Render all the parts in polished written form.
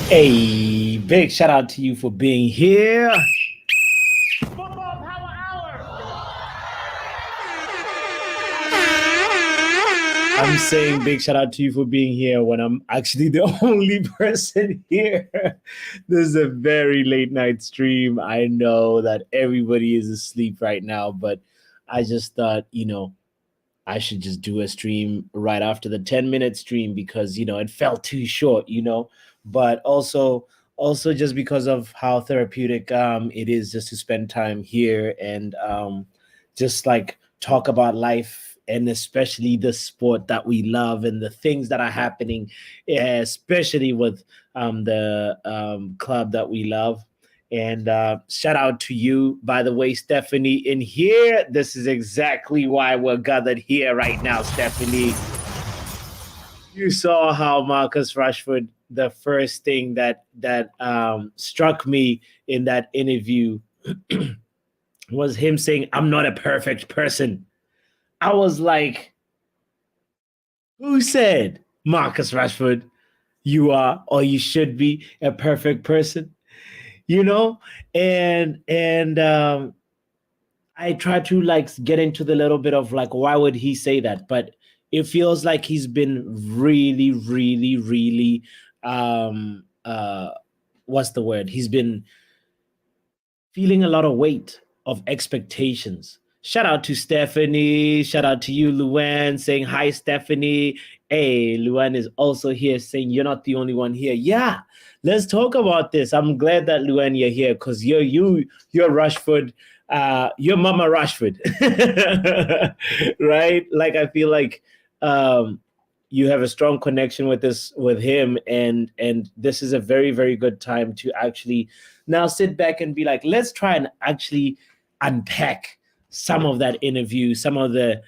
Hey, big shout out to you for being here. I'm saying big shout out to you for being here when I'm actually the only person here. This is a very late night stream. I know that everybody is asleep right now, but I just thought, I should just do a stream right after the 10-minute stream because, it felt too short, but also just because of how therapeutic it is just to spend time here and just like talk about life and especially the sport that we love and the things that are happening, especially with the club that we love. And shout out to you, by the way, Stephanie, in here. This is exactly why we're gathered here right now, Stephanie. You saw how Marcus Rashford, the first thing that struck me in that interview was him saying, "I'm not a perfect person." I was like, who said, Marcus Rashford, you are or you should be a perfect person? You know, and I try to like get into the little bit of like why would he say that, but it feels like he's been really, really, really what's the word? He's been feeling a lot of weight of expectations. Shout out to Stephanie. Shout out to you, Luan, saying hi, Stephanie. Hey, Luan is also here saying you're not the only one here. Yeah, let's talk about this. I'm glad that Luan you're here because you're Rashford, you're Mama Rashford, right? Like I feel like you have a strong connection with him, and this is a very, very good time to actually now sit back and be like, let's try and actually unpack some of that interview, some of the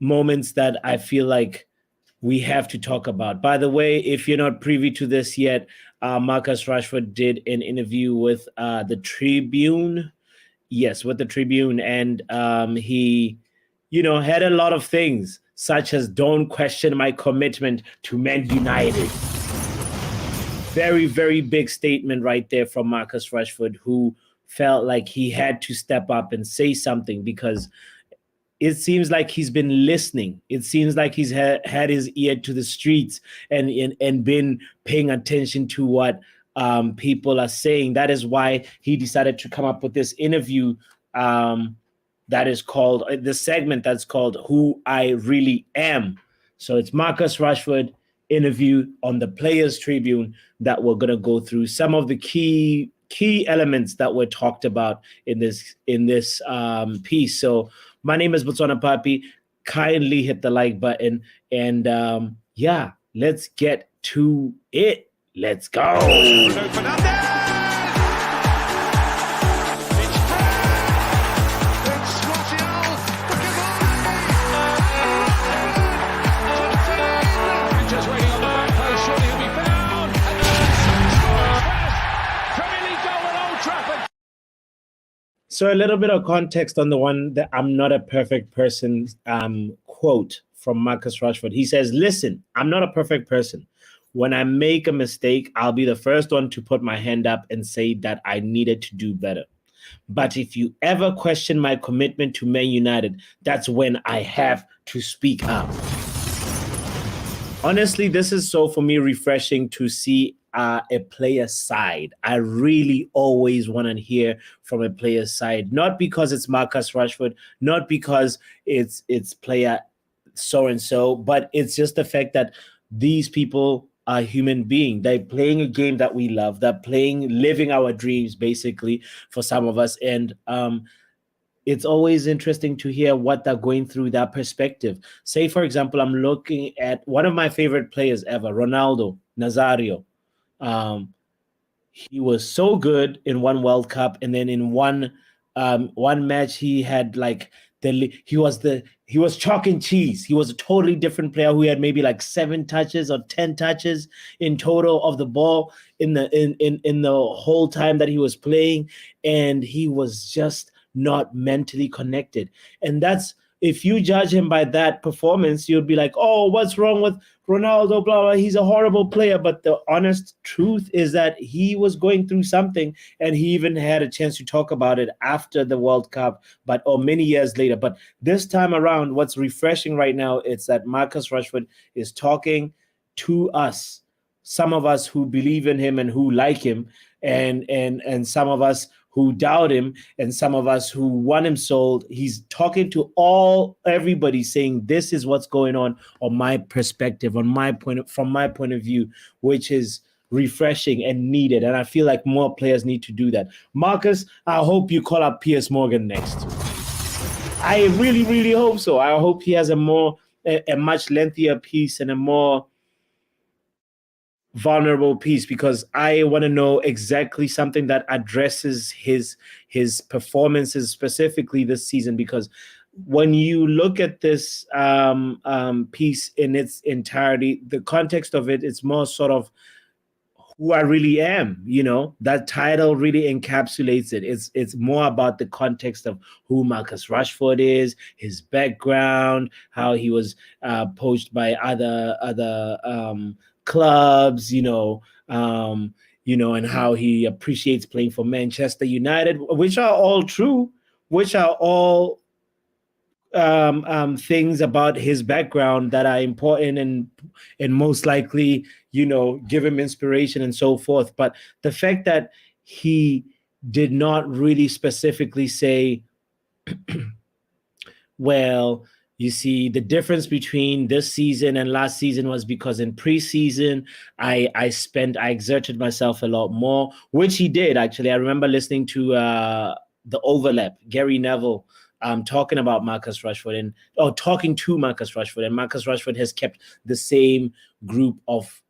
moments that I feel like we have to talk about. By the way, if you're not privy to this yet, Marcus Rashford did an interview with the Tribune. Yes, with the Tribune. And he, had a lot of things, such as don't question my commitment to Man United. Very, very big statement right there from Marcus Rashford, who felt like he had to step up and say something because it seems like he's been listening. It seems like he's had his ear to the streets and been paying attention to what people are saying. That is why he decided to come up with this interview that is called, the segment that's called Who I Really Am. So it's Marcus Rashford interview on the Players Tribune that we're going to go through some of the key elements that were talked about in this piece. So my name is Botswanapapi. Kindly hit the like button and yeah, let's get to it. Let's go. So a little bit of context on the one that I'm not a perfect person quote from Marcus Rashford. He says, listen, I'm not a perfect person. When I make a mistake, I'll be the first one to put my hand up and say that I needed to do better. But if you ever question my commitment to Man United, that's when I have to speak up. Honestly, this is so for me refreshing to see a player's side. I really always want to hear from a player's side, not because it's Marcus Rashford, not because it's player so and so, but it's just the fact that these people are human beings. They're playing a game that we love. They're living our dreams, basically, for some of us. And it's always interesting to hear what they're going through, that perspective. Say, for example, I'm looking at one of my favorite players ever, Ronaldo Nazario. He was so good in one World Cup, and then in one match he had like he was chalk and cheese. He was a totally different player who had maybe like 7 touches or 10 touches in total of the ball in the whole time that he was playing, and he was just not mentally connected. And if you judge him by that performance, you'll be like, oh, what's wrong with Ronaldo, blah, blah, he's a horrible player. But the honest truth is that he was going through something, and he even had a chance to talk about it after the World Cup, or many years later. But this time around, what's refreshing right now is that Marcus Rashford is talking to us, some of us who believe in him and who like him, and some of us who doubt him, and some of us who want him sold. He's talking to everybody, saying this is what's going on my perspective, from my point of view, which is refreshing and needed. And I feel like more players need to do that. Marcus, I hope you call up Piers Morgan next. I really, really hope so. I hope he has a much lengthier piece and a more vulnerable piece, because I want to know exactly something that addresses his performances specifically this season. Because when you look at this piece in its entirety, the context of it, it's more sort of who I really am. That title really encapsulates it. It's more about the context of who Marcus Rashford is, his background, how he was poached by other clubs, and how he appreciates playing for Manchester United, which are all true, which are all things about his background that are important and most likely, give him inspiration and so forth. But the fact that he did not really specifically say, well, you see, the difference between this season and last season was because in preseason, I exerted myself a lot more, which he did, actually. I remember listening to The Overlap, Gary Neville, talking about Marcus Rashford talking to Marcus Rashford. And Marcus Rashford has kept the same group of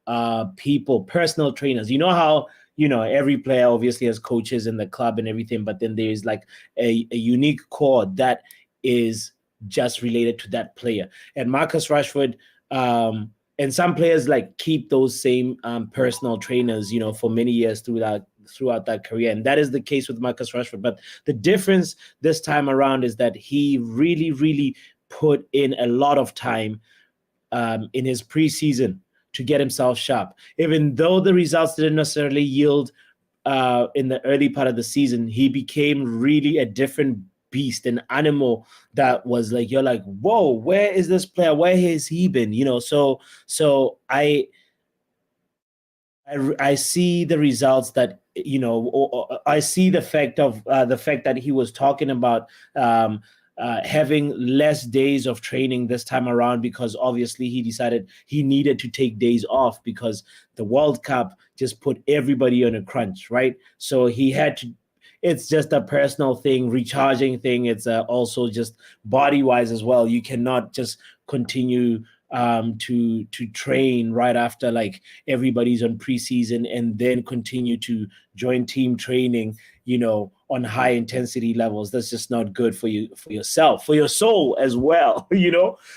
people, personal trainers. You know how, every player obviously has coaches in the club and everything, but then there's like a unique core that is just related to that player. And Marcus Rashford, and some players keep those same personal trainers, for many years throughout that career. And that is the case with Marcus Rashford. But the difference this time around is that he really, really put in a lot of time in his preseason to get himself sharp. Even though the results didn't necessarily yield in the early part of the season, he became really a different beast, an animal that was like, you're like, whoa, where is this player? Where has he been? So I see the results that, I see the fact that he was talking about having less days of training this time around, because obviously he decided he needed to take days off because the World Cup just put everybody on a crunch, right? So he had to. It's just a personal thing, recharging thing. It's also just body-wise as well. You cannot just continue to train right after everybody's on preseason and then continue to join team training, on high intensity levels. That's just not good for you, for yourself, for your soul as well,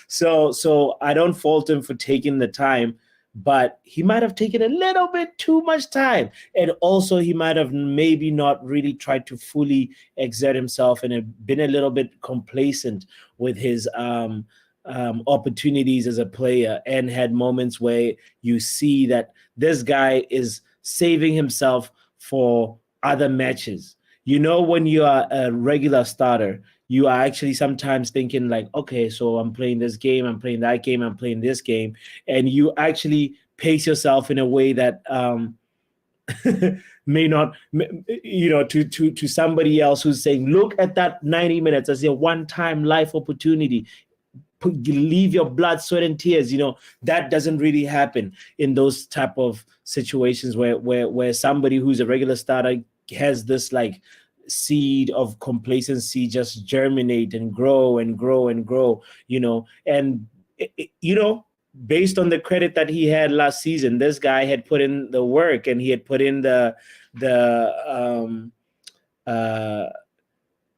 So I don't fault him for taking the time, but he might have taken a little bit too much time. And also he might have maybe not really tried to fully exert himself and have been a little bit complacent with his opportunities as a player, and had moments where you see that this guy is saving himself for other matches. When you are a regular starter, you are actually sometimes thinking okay, so I'm playing this game, I'm playing that game, I'm playing this game. And you actually pace yourself in a way that may not, to somebody else who's saying, look at that 90 minutes as a one-time life opportunity. Leave your blood, sweat, and tears. That doesn't really happen in those type of situations where somebody who's a regular starter has this seed of complacency just germinate and grow and grow and grow, and based on the credit that he had last season, this guy had put in the work, and he had put in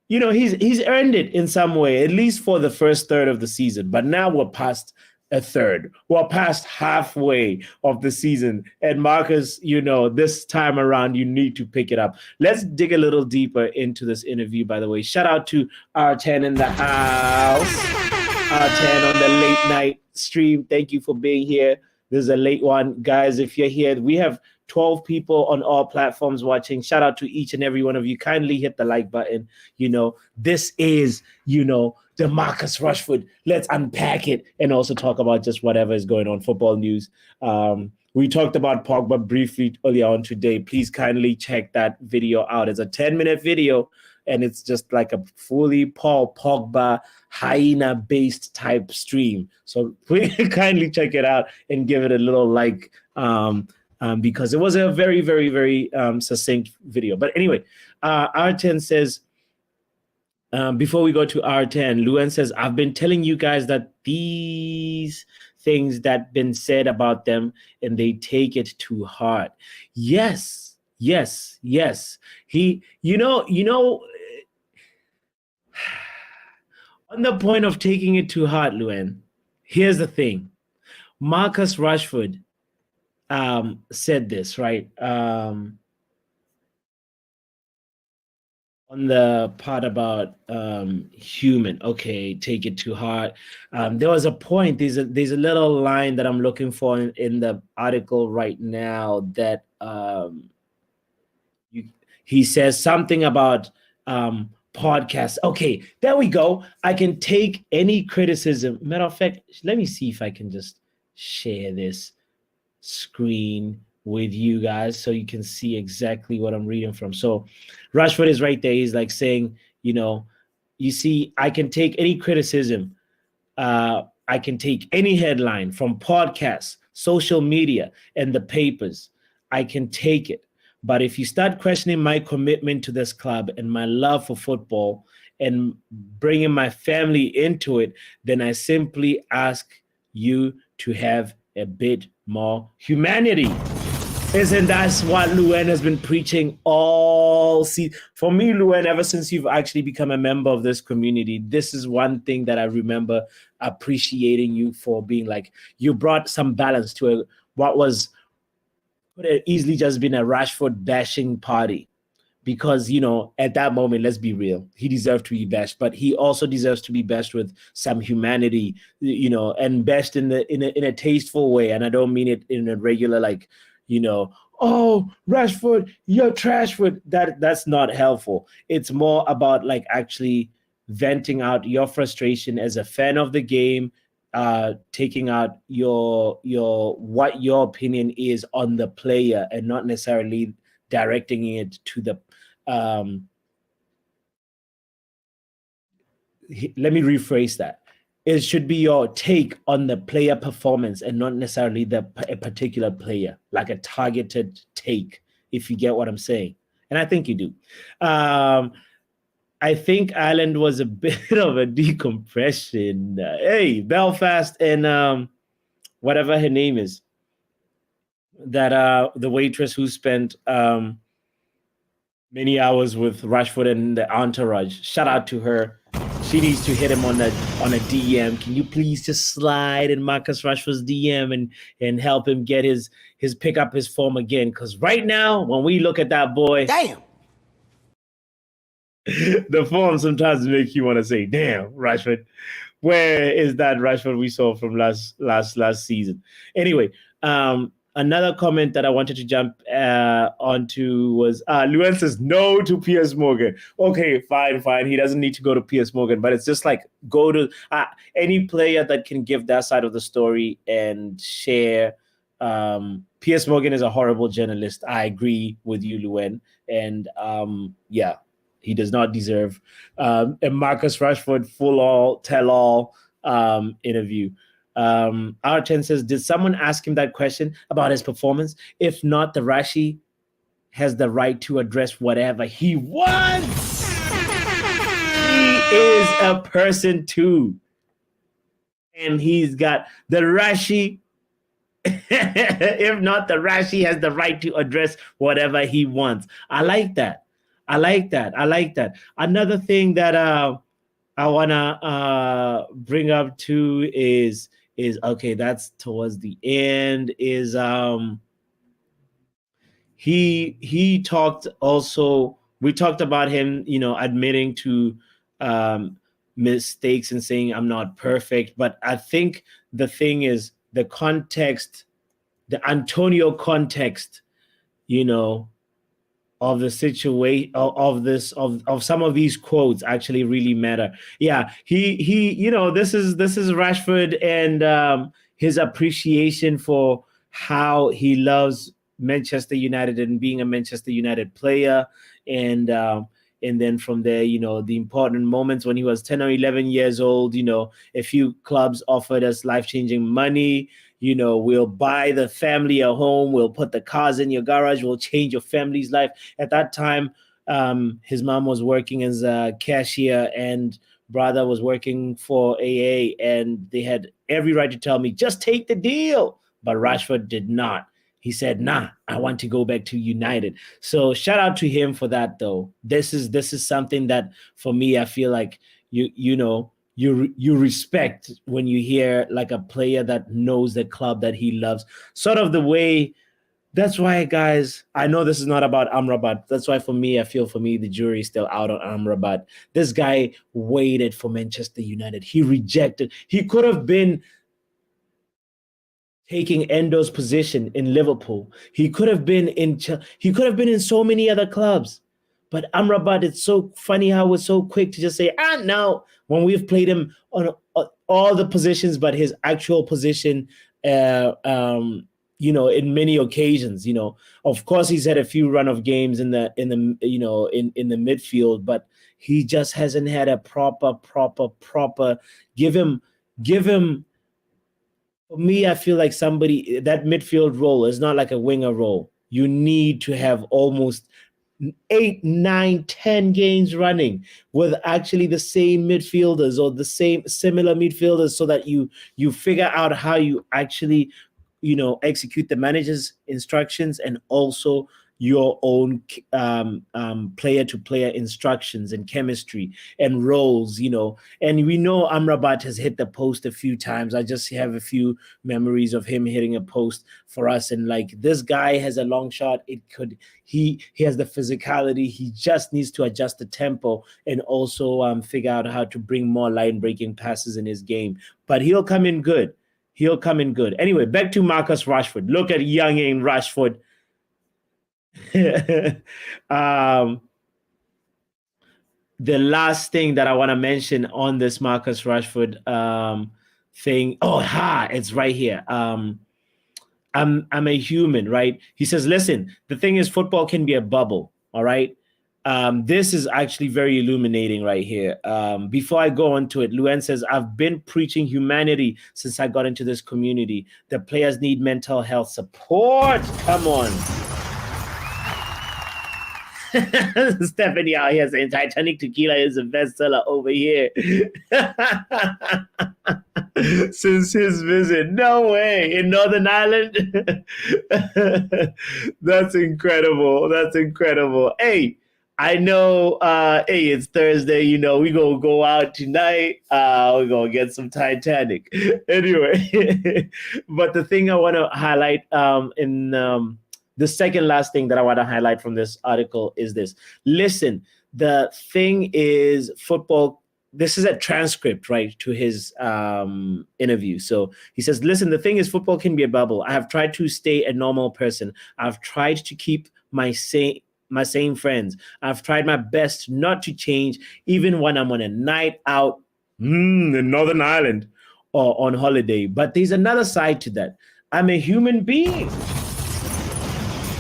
he's earned it in some way, at least for the first third of the season. But now we're past a third. We're past halfway of the season. And Marcus, this time around, you need to pick it up. Let's dig a little deeper into this interview, by the way. Shout out to R10 in the house. R10 on the late night stream. Thank you for being here. This is a late one. Guys, if you're here, we have 12 people on all platforms watching. Shout out to each and every one of you. Kindly hit the like button. This is, the Marcus Rashford. Let's unpack it and also talk about just whatever is going on, football news. We talked about Pogba briefly earlier on today. Please kindly check that video out. It's a 10-minute video, and it's just like a fully Paul Pogba hyena-based type stream. So please kindly check it out and give it a little like, because it was a very, very, very succinct video. But anyway, R10 says, before we go to R10, Luen says, I've been telling you guys that these things that been said about them, and they take it too hard. Yes. He, on the point of taking it too hard, Luen, here's the thing. Marcus Rashford said this, right? On the part about human, okay, take it too hard. There was a point, there's a little line that I'm looking for in the article right now that he says something about podcasts. Okay, there we go. I can take any criticism. Matter of fact, let me see if I can just share this screen with you guys so you can see exactly what I'm reading from. So Rashford is right there. He's like saying, you see, I can take any criticism. I can take any headline from podcasts, social media, and the papers. I can take it. But if you start questioning my commitment to this club and my love for football and bringing my family into it, then I simply ask you to have a bit more humanity. Isn't that what Luen has been preaching all season? For me, Luen, ever since you've actually become a member of this community, this is one thing that I remember appreciating you for, being like, you brought some balance to what could have easily just been a Rashford bashing party. Because, at that moment, let's be real, he deserved to be bashed, but he also deserves to be bashed with some humanity, and bashed in a tasteful way. And I don't mean it in a regular, like, oh, Rashford, you're trashford. That's not helpful. It's more about like actually venting out your frustration as a fan of the game, taking out your what your opinion is on the player, and not necessarily directing it to the let me rephrase that. It should be your take on the player performance and not necessarily a particular player, like a targeted take, if you get what I'm saying. And I think you do. I think Ireland was a bit of a decompression. Hey, Belfast and whatever her name is, that the waitress who spent many hours with Rashford and the entourage. Shout out to her. She needs to hit him on a DM. Can you please just slide in Marcus Rashford's DM and help him get his pick up his form again? Because right now, when we look at that boy, damn, the form sometimes make you want to say, "Damn, Rashford, where is that Rashford we saw from last season?" Anyway, another comment that I wanted to jump onto was Luen says no to Piers Morgan. Okay, fine. He doesn't need to go to Piers Morgan, but it's just like go to any player that can give that side of the story and share. Piers Morgan is a horrible journalist. I agree with you, Luen. And yeah, he does not deserve a Marcus Rashford full-all, tell-all interview. R10 says, did someone ask him that question about his performance? If not, the Rashi has the right to address whatever he wants. He is a person too. And he's got the Rashi. If not, the Rashi has the right to address whatever he wants. I like that. Another thing that I want to bring up too is is okay. That's towards the end. Is he talked also. We talked about him, admitting to um, mistakes and saying I'm not perfect. But I think the thing is the context, the Antonio context, you know, of the situation of this of some of these quotes actually really matter. Yeah, he this is Rashford and his appreciation for how he loves Manchester United and being a Manchester United player, and and then from there, the important moments when he was 10 or 11 years old, a few clubs offered us life-changing money. We'll buy the family a home, we'll put the cars in your garage, we'll change your family's life. At that time, his mom was working as a cashier and brother was working for AA, and they had every right to tell me, just take the deal. But Rashford did not. He said, nah, I want to go back to United. So shout out to him for that, though. This is something that for me, I feel like you respect when you hear like a player that knows the club that he loves. Sort of the way. That's why, guys, I know this is not about Amrabat. That's why for me, the jury is still out on Amrabat. This guy waited for Manchester United. He rejected. He could have been taking Endo's position in Liverpool. He could have been in so many other clubs. But Amrabat, it's so funny how we're so quick to just say, no, when we've played him on all the positions, but his actual position, in many occasions, of course he's had a few run of games in the midfield, but he just hasn't had a proper give him. For me, I feel like somebody that midfield role is not like a winger role. You need to have almost 8, 9, 10 games running with actually the same midfielders or the same similar midfielders, so that you figure out how you actually execute the manager's instructions and also your own player to player instructions and chemistry and roles, and we know Amrabat has hit the post a few times. I just have a few memories of him hitting a post for us, and like, this guy has a long shot. He has the physicality. He just needs to adjust the tempo and also figure out how to bring more line breaking passes in his game, but he'll come in good. Anyway, back to Marcus Rashford. Look at youngin' Rashford. um, the last thing that I want to mention on this Marcus Rashford thing. It's right here. I'm a human, right? He says, listen, the thing is, football can be a bubble, all right? This is actually very illuminating right here. Before I go into it, Luen says, I've been preaching humanity since I got into this community. The players need mental health support. Come on. Stephanie out here saying Titanic tequila is a bestseller over here. Since his visit. No way. In Northern Ireland? That's incredible. Hey, I know, it's Thursday, we're going to go out tonight. We're going to get some Titanic. Anyway, but the thing I want to highlight the second last thing that I want to highlight from this article is this. Listen, the thing is, football, this is a transcript, right, to his interview. So he says, listen, the thing is, football can be a bubble. I have tried to stay a normal person. I've tried to keep my same friends. I've tried my best not to change, even when I'm on a night out in Northern Ireland or on holiday. But there's another side to that. I'm a human being.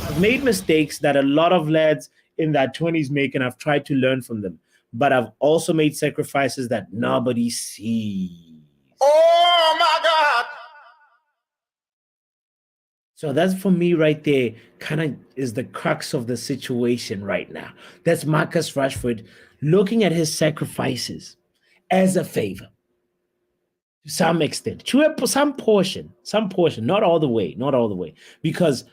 I've made mistakes that a lot of lads in their 20s make, and I've tried to learn from them. But I've also made sacrifices that nobody sees. Oh, my God. So that's, for me, right there, kind of is the crux of the situation right now. That's Marcus Rashford looking at his sacrifices as a favor. To some extent, to some portion, not all the way, because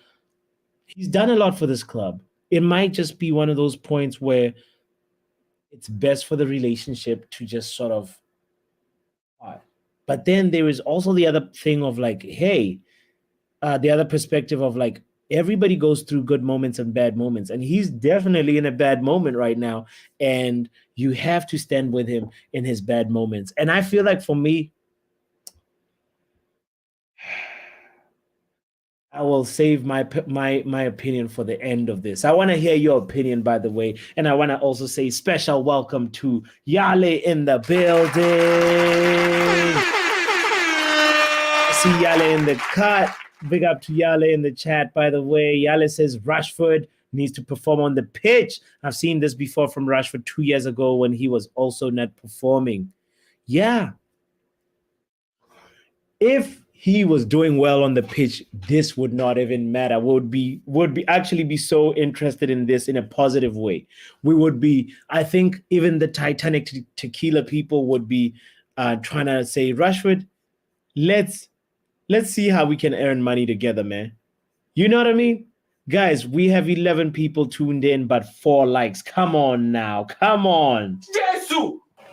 he's done a lot for this club. It might just be one of those points where it's best for the relationship to just sort of But then there is also the other thing of like, hey, the other perspective of like, everybody goes through good moments and bad moments, and he's definitely in a bad moment right now, and you have to stand with him in his bad moments. And I feel like for me, I will save my opinion for the end of this. I want to hear your opinion, by the way, and I want to also say special welcome to Yale in the building. I see Yale in the cut. Big up to Yale in the chat, by the way. Yale says Rashford needs to perform on the pitch. I've seen this before from Rashford 2 years ago when he was also not performing. Yeah. If he was doing well on the pitch, this would not even matter. Would be actually be so interested in this in a positive way. We would be, I think even the Titanic tequila people would be trying to say, Rashford, let's see how we can earn money together, man. You know what I mean? Guys, we have 11 people tuned in, but 4 likes. Come on now. Come on. Jesus!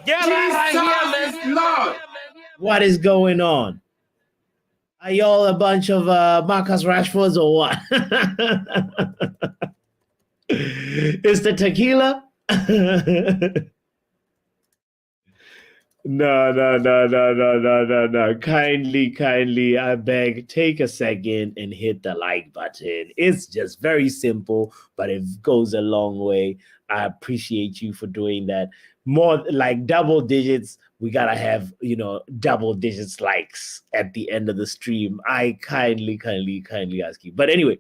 Jesus is Lord! What is going on? Are y'all a bunch of Marcus Rashfords or what? It's the tequila? No. Kindly, I beg, take a second and hit the like button. It's just very simple, but it goes a long way. I appreciate you for doing that. More like double digits. We gotta have, double digits likes at the end of the stream. I kindly ask you. But anyway,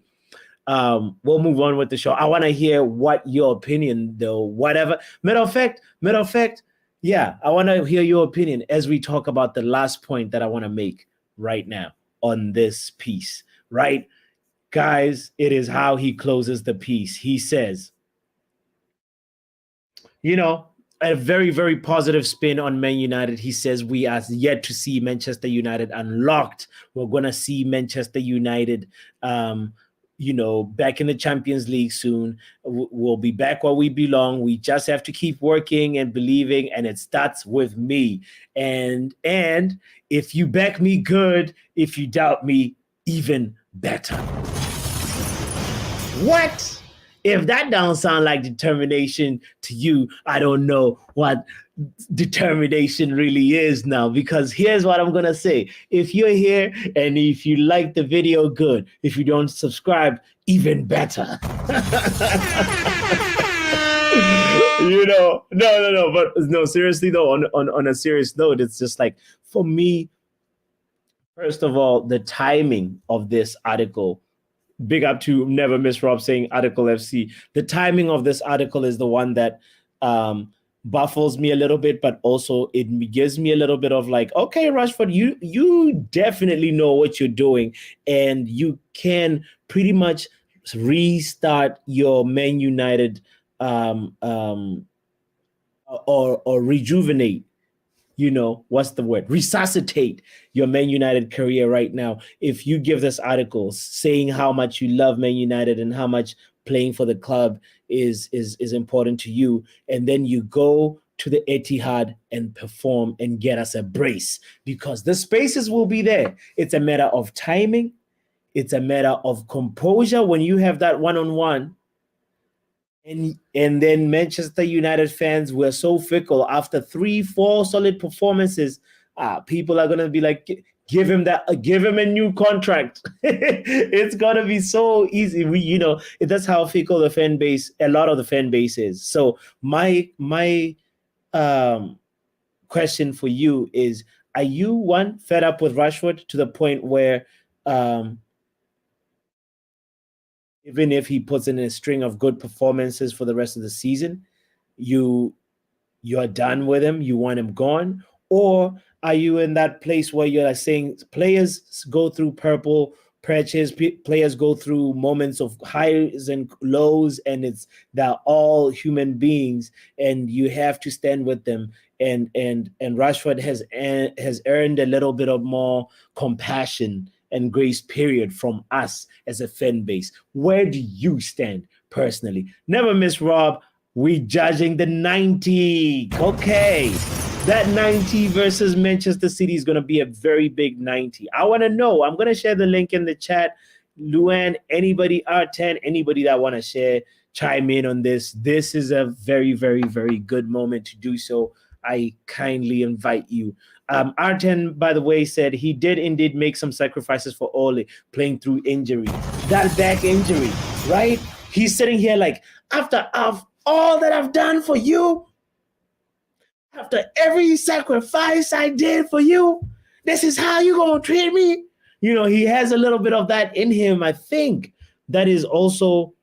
we'll move on with the show. I want to hear what your opinion, though. Whatever. Matter of fact. Yeah, I want to hear your opinion as we talk about the last point that I want to make right now on this piece. Right, guys, it is how he closes the piece. He says, a very, very positive spin on Man United. He says we are yet to see Manchester United unlocked. We're going to see Manchester United, back in the Champions League soon. We'll be back where we belong. We just have to keep working and believing, and it starts with me. And if you back me, good. If you doubt me, even better. What? If that don't sound like determination to you, I don't know what determination really is now, because here's what I'm going to say. If you're here and if you like the video, good. If you don't subscribe, even better. No. But no, seriously though, on a serious note, it's just like, for me, first of all, the timing of this article. Big up to Never Miss Rob saying Article FC. The timing of this article is the one that baffles me a little bit, but also it gives me a little bit of like, okay, Rashford, you definitely know what you're doing, and you can pretty much restart your Man United or rejuvenate. What's the word? Resuscitate your Man United career right now. If you give this article saying how much you love Man United and how much playing for the club is important to you, and then you go to the Etihad and perform and get us a brace, because the spaces will be there. It's a matter of timing. It's a matter of composure when you have that one-on-one. And then Manchester United fans were so fickle. After 3-4 solid performances, people are gonna be like, give him a new contract. It's gonna be so easy. That's how fickle the fan base, a lot of the fan base is. So my question for you is: are you fed up with Rashford to the point where even if he puts in a string of good performances for the rest of the season, you're done with him, you want him gone? Or are you in that place where you're saying players go through purple patches, players go through moments of highs and lows, and they're all human beings, and you have to stand with them? And Rashford has earned a little bit of more compassion and grace period from us as a fan base. Where do you stand personally? Never Miss Rob, we judging the 90. Okay. That 90 versus Manchester City is going to be a very big 90. I want to know. I'm going to share the link in the chat. Luan, anybody, R10, anybody that want to share, chime in on this. This is a very, very, very good moment to do so. I kindly invite you. R10, by the way, said he did indeed make some sacrifices for Ole, playing through injury. That back injury, right? He's sitting here like, after all that I've done for you, after every sacrifice I did for you, this is how you gonna treat me? You know, he has a little bit of that in him. I think that is also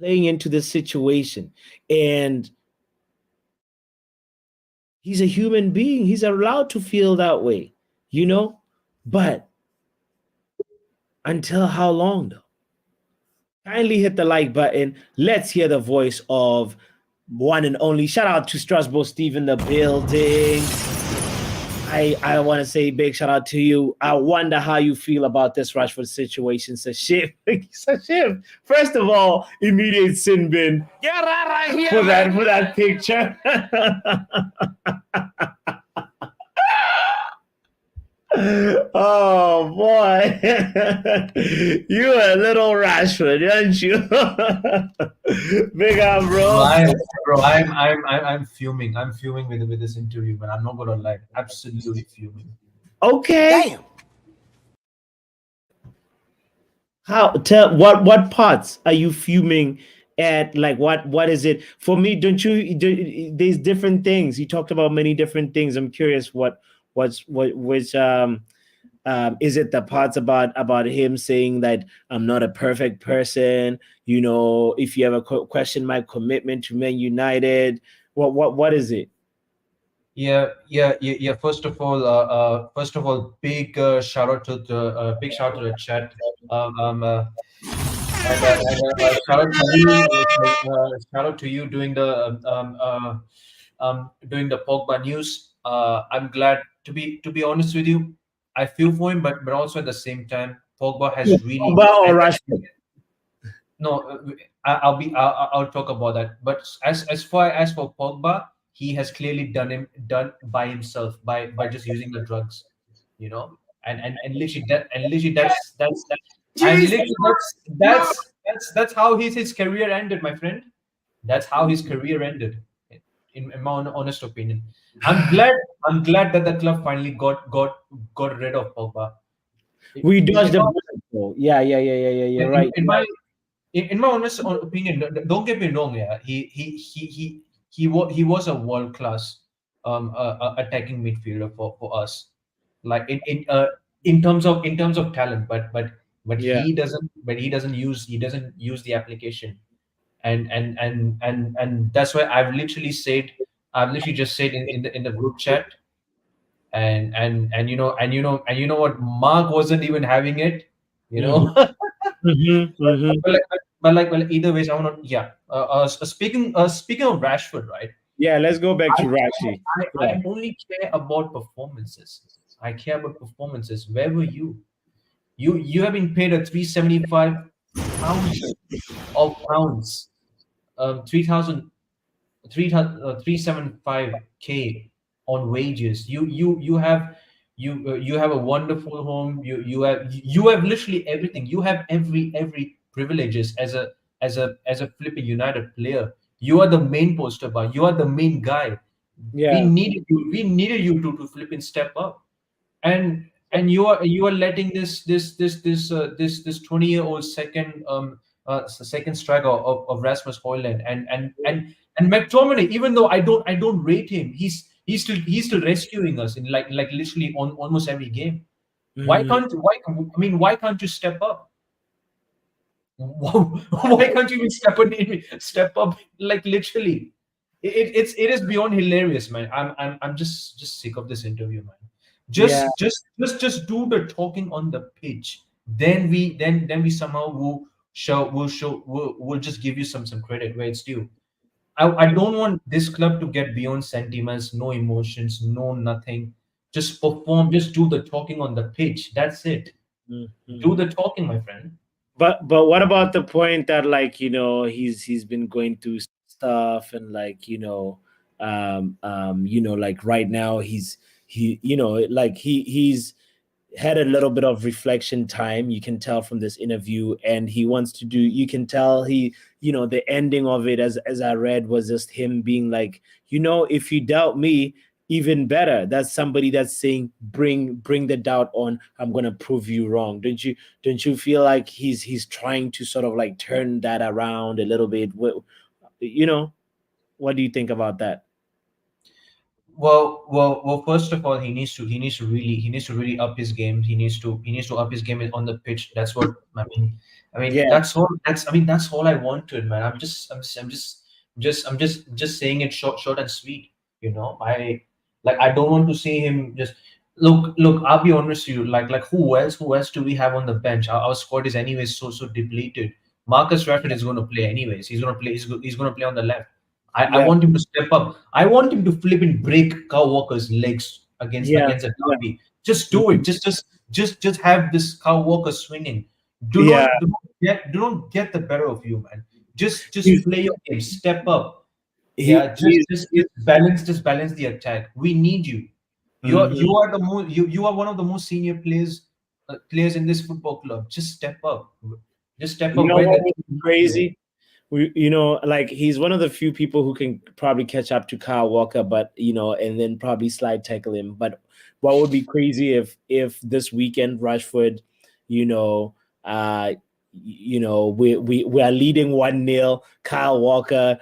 playing into this situation. And he's a human being. He's allowed to feel that way, you know? But until how long, though? Kindly hit the like button. Let's hear the voice of one and only. Shout out to Strasbourg Steve in the building. I want to say big shout out to you. I wonder how you feel about this Rashford situation. Sashif. Sashif. First of all, immediate sin bin. Get right here, for that picture. Oh boy, you a little Rashford, aren't you? Big up, bro. I'm fuming. I'm fuming with this interview, man. I'm not gonna lie. Absolutely fuming. Okay. Damn. How tell what parts are you fuming at? Like what is it? For me, don't you there's different things. You talked about many different things. I'm curious which is it the parts about him saying that I'm not a perfect person? You know, if you ever question my commitment to Man United, what is it? Yeah. First of all, big shout out to the chat. Shout out to you. Shout out to you doing the Pogba news. I'm glad to be honest with you. I feel for him, but also at the same time, Pogba has really. Or Rashford? No, I'll talk about that. But as far as for Pogba, he has clearly done by himself by just using the drugs, you know, and literally that's and literally that's how his career ended, my friend. That's how his career ended, in my honest opinion. I'm glad that the club finally got rid of Pogba. We In, dodged in the my bullet, though. Yeah. You're in, right. in my in my honest opinion, don't get me wrong. Yeah, he was a world class attacking midfielder for us, like in terms of talent, but Yeah. he doesn't use the application, and that's why I've literally just said in the group chat, and you know what, Mark wasn't even having it, you Mm-hmm. know. Mm-hmm. Well, either ways, I want to. Yeah. Speaking of Rashford, right? Yeah. Let's go back I, to Rashi. I only care about performances. I care about performances. Where were you? You have been paid a 375,000 of pounds, 375K on wages. You have a wonderful home. You have literally everything. You have every privileges as a flipping United player. You are the main poster boy. You are the main guy. We Yeah. needed you. We needed you to flip and step up, and you are letting this 20-year-old second striker of Rasmus Højlund and McTominay. Even though I don't rate him, he's still rescuing us in like literally on almost every game. Why Mhm. can't why I mean why can't you step up? Why can't you even step up, like literally? It is beyond hilarious, man. I'm just sick of this interview, man. Yeah. Just do the talking on the pitch. Then we somehow will just give you some credit where it's due. I don't want this club to get beyond sentiments, no emotions, no nothing. Just perform, just do the talking on the pitch. That's it. Mhm. Do the talking, my friend. But what about the point that, like, he's been going through stuff, and, like, Like right now he's had a little bit of reflection time. You can tell from this interview, and he wants to do. You can tell the ending of it, as I read, was just him being like, if you doubt me, even better. That's somebody that's saying, bring the doubt on. I'm gonna prove you wrong. Don't you feel like he's trying to sort of like turn that around a little bit? What do you think about that? Well. First of all, he needs to really up his game. He needs to up his game on the pitch. That's what I mean. Yeah, That's all I wanted, man. I'm just saying it short and sweet. I don't want to see him just look. I'll be honest with you. Like who else do we have on the bench? Our squad is anyways so depleted. Marcus Rashford is going to play anyways. He's going to play. He's going to play on the left. I yeah, want him to step up. I want him to flip and break Kyle Walker's legs against yeah, against a derby. Just do it. Just have this Kyle Walker swinging. Do yeah. not do not get the better of you, man. Just He's, play your game. Step up. he, Yeah, just he's, just just balance just balance the attack. We need you. mhm. You are the most you are one of the most senior players in this football club. Just step up. Just step You up know where what the was team needs you. crazy? Like he's one of the few people who can probably catch up to Kyle Walker, but and then probably slide tackle him. But what would be crazy if this weekend Rashford, you know, we are leading 1-0. Kyle Walker,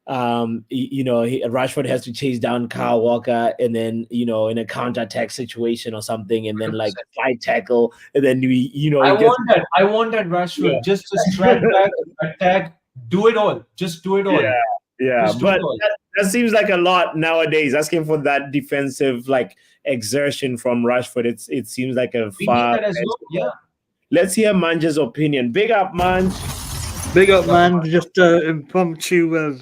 Rashford has to chase down Kyle Walker, and then in a counter attack situation or something, and then like 100%. slide tackle, and then I he gets. want that. I want that Rashford. Just track back, attack, do it all. Just do it Yeah, all. yeah, Just do it but all. that seems like a lot nowadays. Asking for that defensive like exertion from Rashford, it seems like a We need far. that as well. Yeah. Let's hear Manja's opinion. Big up, Manj. Big up, Big up, man. man. Just impromptu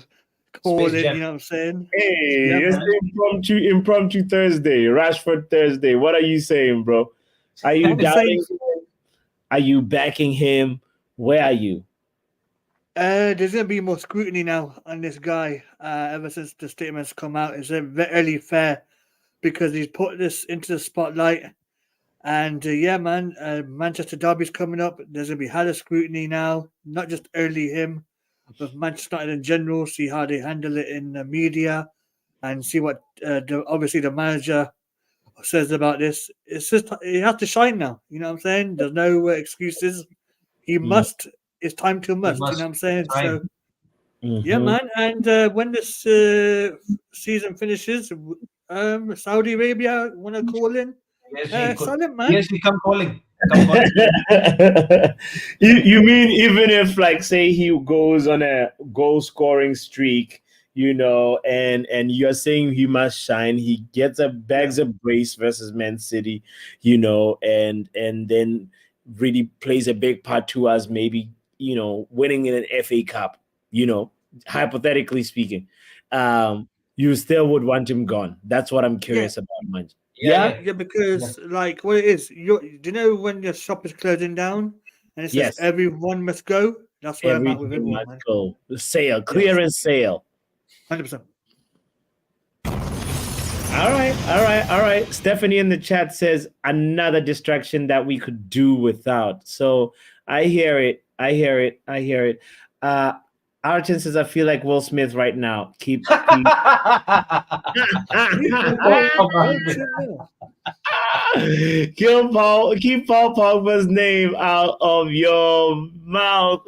Space call in, Jam. you know what I'm saying? Hey, Yeah, it's man. impromptu Thursday, Rashford Thursday. What are you saying, bro? Are you I'm saying doubting him? Are you backing him? Where are you? there's going to be more scrutiny now on this guy ever since the statements come out. It's very fair because he's put this into the spotlight. And yeah, man, Manchester Derby's coming up. There's going to be higher scrutiny now, not just early him, but Manchester United in general. See how they handle it in the media and see what obviously the manager says about this. It's just he has to shine now. You know what I'm saying? There's no excuses. He Mm, must. It's time to We must. You know must. what I'm saying? So Time. yeah, mhm. man. And when this season finishes, Saudi Arabia want to call in PSG could. silent man. PSG come calling. Come calling. You mean even if like say he goes on a goal scoring streak, and you're saying he must shine, he gets a Yeah, bags a brace versus Man City, and then really plays a big part to us maybe, winning in an FA Cup, hypothetically speaking. You still would want him gone. That's what I'm yeah, curious about, man. Yeah, Yeah? yeah. yeah. Yeah. Because like what it is, do you know when your shop is closing down and it says Yes. everyone must go? That's where I'm at with Everything everyone, must man. go. The sale, Yes, clearance sale. 100%. All right. Stephanie in the chat says another distraction that we could do without. So I hear it. Arton says I feel like Will Smith right now. Keep keep Paul Pogba's name out of your mouth.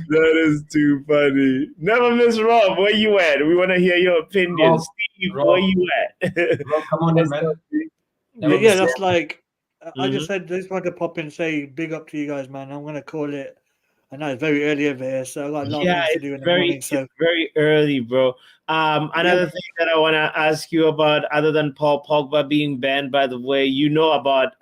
That is too funny. Never miss Rob. Where you at? We want to hear your opinion. Rob, Steve, where Rob, you at? Rob, come on in, What's man. up, Steve? Yeah, Never yeah, miss that's Rob. like I Mhm. just said. I just wanted to pop in and say big up to you guys, man. I'm gonna call it. I know it's very early over here, so I got a lot of Yeah, things to do in the morning. it's So very early, bro. yeah, Another thing that I want to ask you about, other than Paul Pogba being banned, by the way, about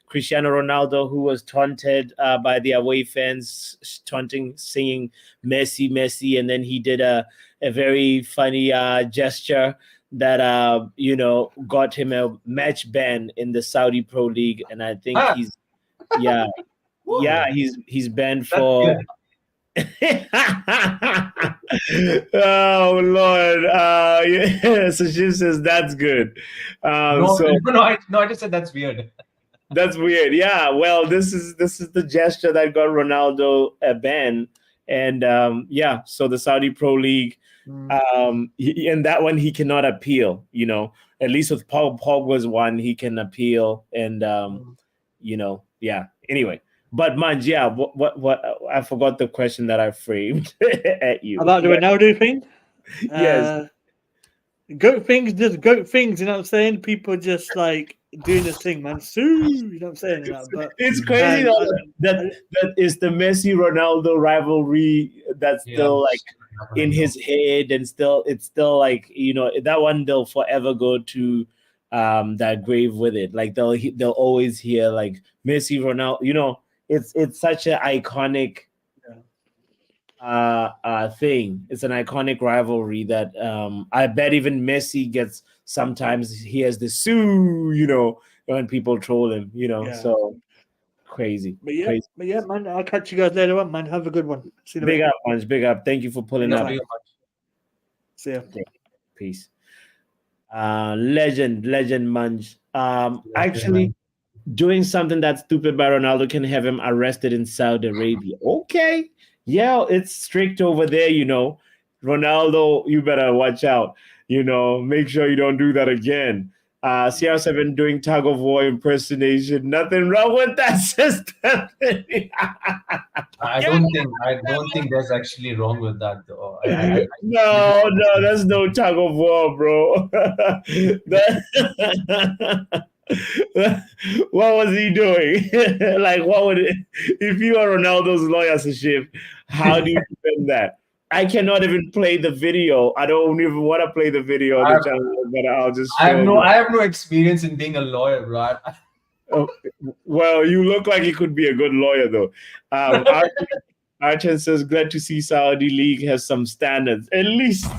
Cristiano Ronaldo, who was taunted by the away fans, taunting, singing Messi, Messi, and then he did a very funny gesture that got him a match ban in the Saudi Pro League, and I think Ah, he's yeah woo. he's banned That's for good. Oh Lord! Yeah, so she says that's good. No, So I just said that's weird. that's weird. Yeah. Well, this is the gesture that got Ronaldo a ban, and yeah. So the Saudi Pro League, and that one he cannot appeal. At least with Pogba's one, he can appeal, and yeah. Anyway, but Manj, yeah. What? I forgot the question that I framed at you. About the Ronaldo thing. Yes. Goat things, just goat things. You know what I'm saying? People just like doing this thing, man. Sue, you know what I'm saying? But It's crazy that is the Messi Ronaldo rivalry that's still like in his head, and it's still like that one they'll forever go to that grave with it. Like they'll always hear like Messi Ronaldo. It's such an iconic thing. It's an iconic rivalry that I bet even Messi gets. Sometimes he has the sue, when people troll him, so crazy. But yeah, Crazy. man, I'll catch you guys later on, man. Have a good one. See you in a Big bit. up, Munch. Big up. Thank you for pulling up. See ya. Peace. Legend, Munch. Actually, doing something that's stupid by Ronaldo can have him arrested in Saudi Arabia. Okay. Yeah, it's strict over there, Ronaldo, you better watch out. Make sure you don't do that again. CR7 doing tug of war impersonation. Nothing wrong with that system. I don't think there's actually wrong with that though. No, that's no tug of war, bro. What was he doing? Like, if you are Ronaldo's lawyer, Sashif, how do you defend that? I cannot even play the video. I don't even want to play the video on the channel, but I'll just show you. I have no experience in being a lawyer, bro. Oh, well, you look like you could be a good lawyer, though. Archen says, glad to see Saudi League has some standards. At least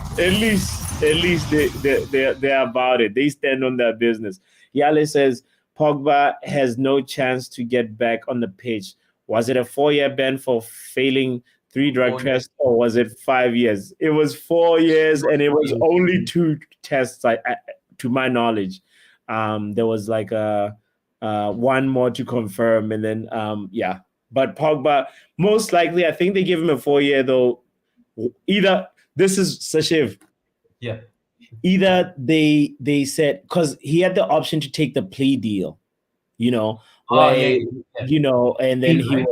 they're about it. They stand on their business. Yale says, Pogba has no chance to get back on the pitch. Was it a 4-year ban for failing 3 drug tests, or was it 5 years? It was 4 years, and it was only 2 tests, to my knowledge. There was like one more to confirm, and then yeah. But Pogba, most likely, I think they give him a 4-year though. Either this is Sashiv. Yeah. Either they said, because he had the option to take the plea deal, and then he,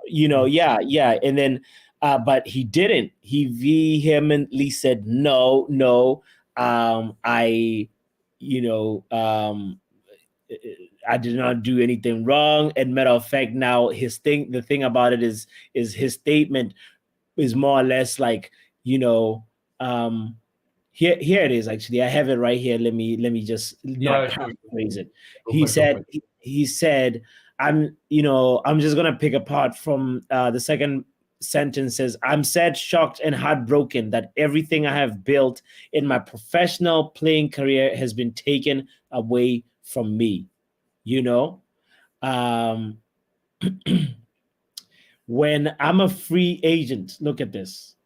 yeah, and then, but he didn't. He vehemently said no. I did not do anything wrong. And matter of fact, now the thing about it is his statement is more or less like, here it is. Actually, I have it right here. Let me just paraphrase it. He said, I'm just gonna pick apart from the second sentence. Says, I'm sad, shocked, and heartbroken that everything I have built in my professional playing career has been taken away from me. When I'm a free agent, look at this.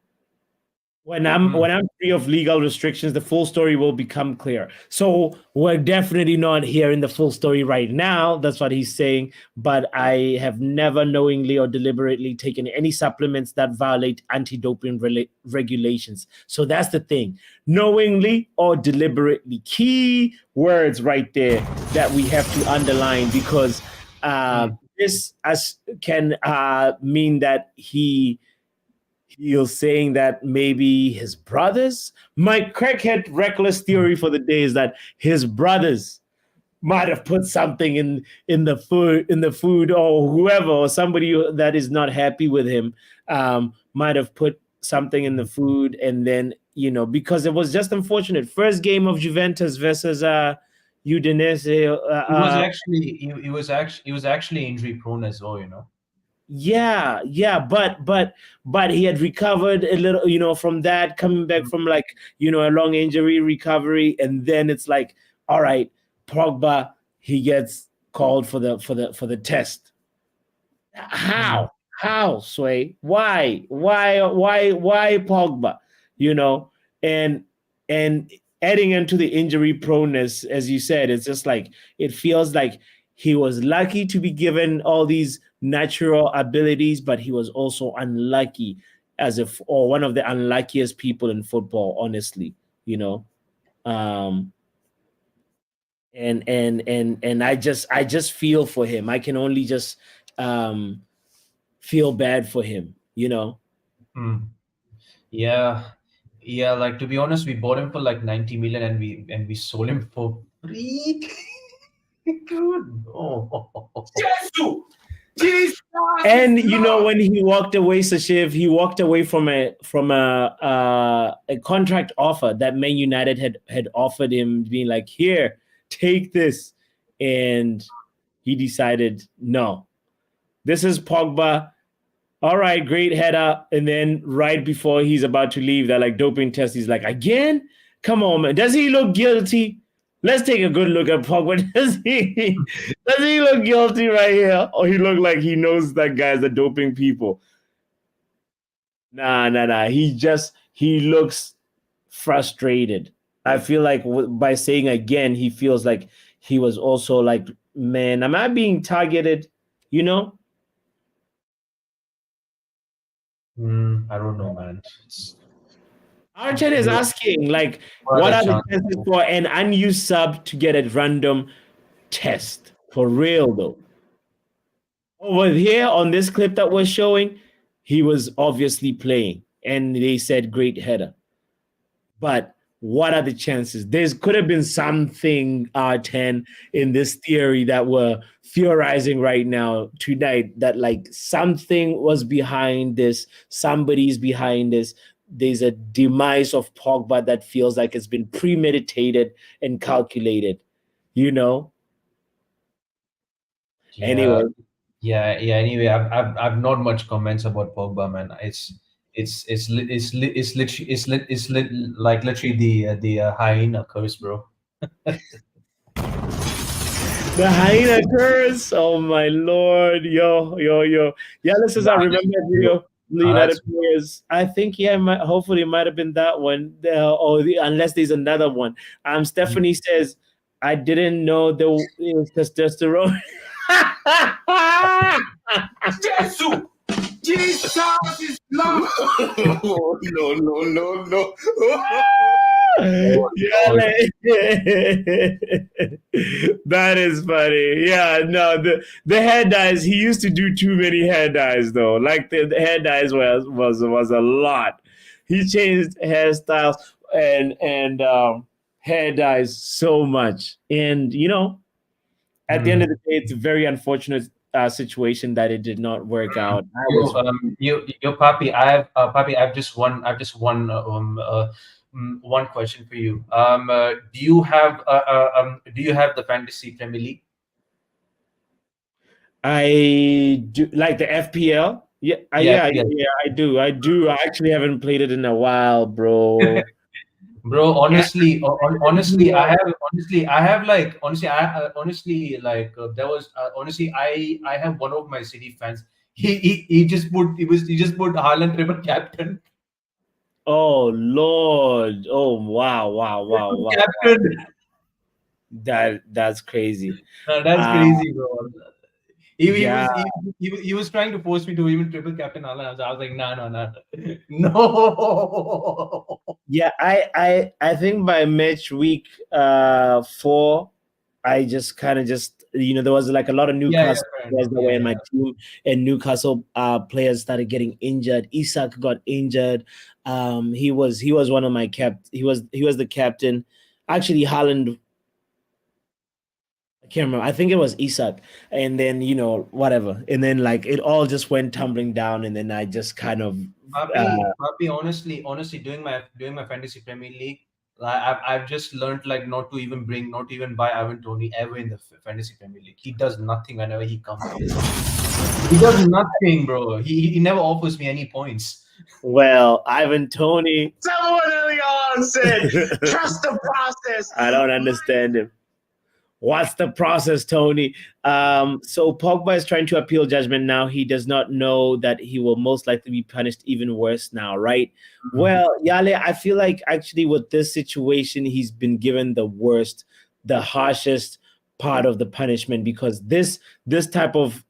When I'm free of legal restrictions, the full story will become clear. So we're definitely not hearing the full story right now. That's what he's saying. But I have never knowingly or deliberately taken any supplements that violate anti-doping regulations. So that's the thing. Knowingly or deliberately. Key words right there that we have to underline, because this can mean that he's saying that maybe his brothers, my crackhead reckless theory for the day is that his brothers might have put something in the food, or whoever, or somebody that is not happy with him might have put something in the food, and then because it was just unfortunate. First game of Juventus versus Udinese. He was actually injury prone as well, Yeah, but he had recovered a little, from that, coming back from a long injury recovery, and then it's like, all right, Pogba, he gets called for the test. How? How, Sway? Why? Why Pogba? You know, and adding into the injury proneness, as you said, it's just like it feels like he was lucky to be given all these natural abilities, but he was also unlucky or one of the unluckiest people in football, honestly, you know. Um, and I just feel for him. I can only just um feel bad for him, you know. Hmm. Yeah, yeah. Like, to be honest, we bought him for like 90 million, and we sold him for free. Good. Oh. Jesus! Jesus! And is you know, Lord. when he walked away, Sashiv, he walked away from a contract offer that Man United had offered him, being like, "Here, take this," and he decided, "No, this is Pogba. All right, great header." And then right before he's about to leave, that like doping test, he's like, "Again? Come on, man. Does he look guilty? Let's take a good look at Pogba. Does he look guilty right here? Or he look like he knows that guy's the doping people?" Nah. He looks frustrated. I feel like by saying again, he feels like he was also like, man, am I being targeted? You know? I don't know, man. Arteta is asking, like, What what a are the chance. chances for an unused sub to get a random test? For real, though. Over here on this clip that we're showing, he was obviously playing, and they said great header. But what are the chances? There could have been something, R10, in this theory that we're theorizing right now tonight, that like something was behind this, somebody's behind this. There's a demise of Pogba that feels like it's been premeditated and calculated, you know? Yeah, Anyway, yeah. Anyway, I've not much comments about Pogba, man. It's like literally the hyena curse, bro. the hyena curse. Oh my lord. Yo. Yeah, listen, I remember that video. The United That's players. I think hopefully it might have been that one. Unless there's another one. Stephanie says, I didn't know there was testosterone. Jesus! Jesus is Lord. No. Yeah, that is funny. Yeah, no, the hair dyes. He used to do too many hair dyes though. Like the hair dyes was a lot. He changed hairstyles and hair dyes so much, and you know, at the end of the day, it's a very unfortunate situation that it did not work out. Papi, I've just one question for you. Do you have the Fantasy Premier League? I do like the FPL. Yeah, Yeah, I do. I actually haven't played it in a while, bro. bro. Honestly, there was I have one of my City fans. He just put Haaland triple captain. Oh Lord! Oh wow! Captain. That's crazy. That's Uh, crazy, bro. yeah, He was trying to force me to even triple captain Haaland. I was like, no, no. yeah. I think by match week 4, I just kind of there was like a lot of Yeah, Newcastle fair players enough. that were in Yeah. my team, and Newcastle players started getting injured. Isak got injured. He was one of my he was the captain. Actually, Haaland, I can't remember. I think it was Isak, and then whatever, and then like it all just went tumbling down, and then I just kind of Papi, honestly, doing my Fantasy Premier League, like I've just learned like not to even buy Tony ever in the Fantasy Premier League. He does nothing whenever he comes. He does nothing, bro. He never offers me any points. well, Ivan Tony. Someone early on said, trust the process. I don't understand him. What's the process, Tony? So Pogba is trying to appeal judgment now. He does not know that he will most likely be punished even worse now, right? Mm-hmm. Well, Yale, I feel like actually with this situation, he's been given the worst, the harshest part of the punishment, because this type of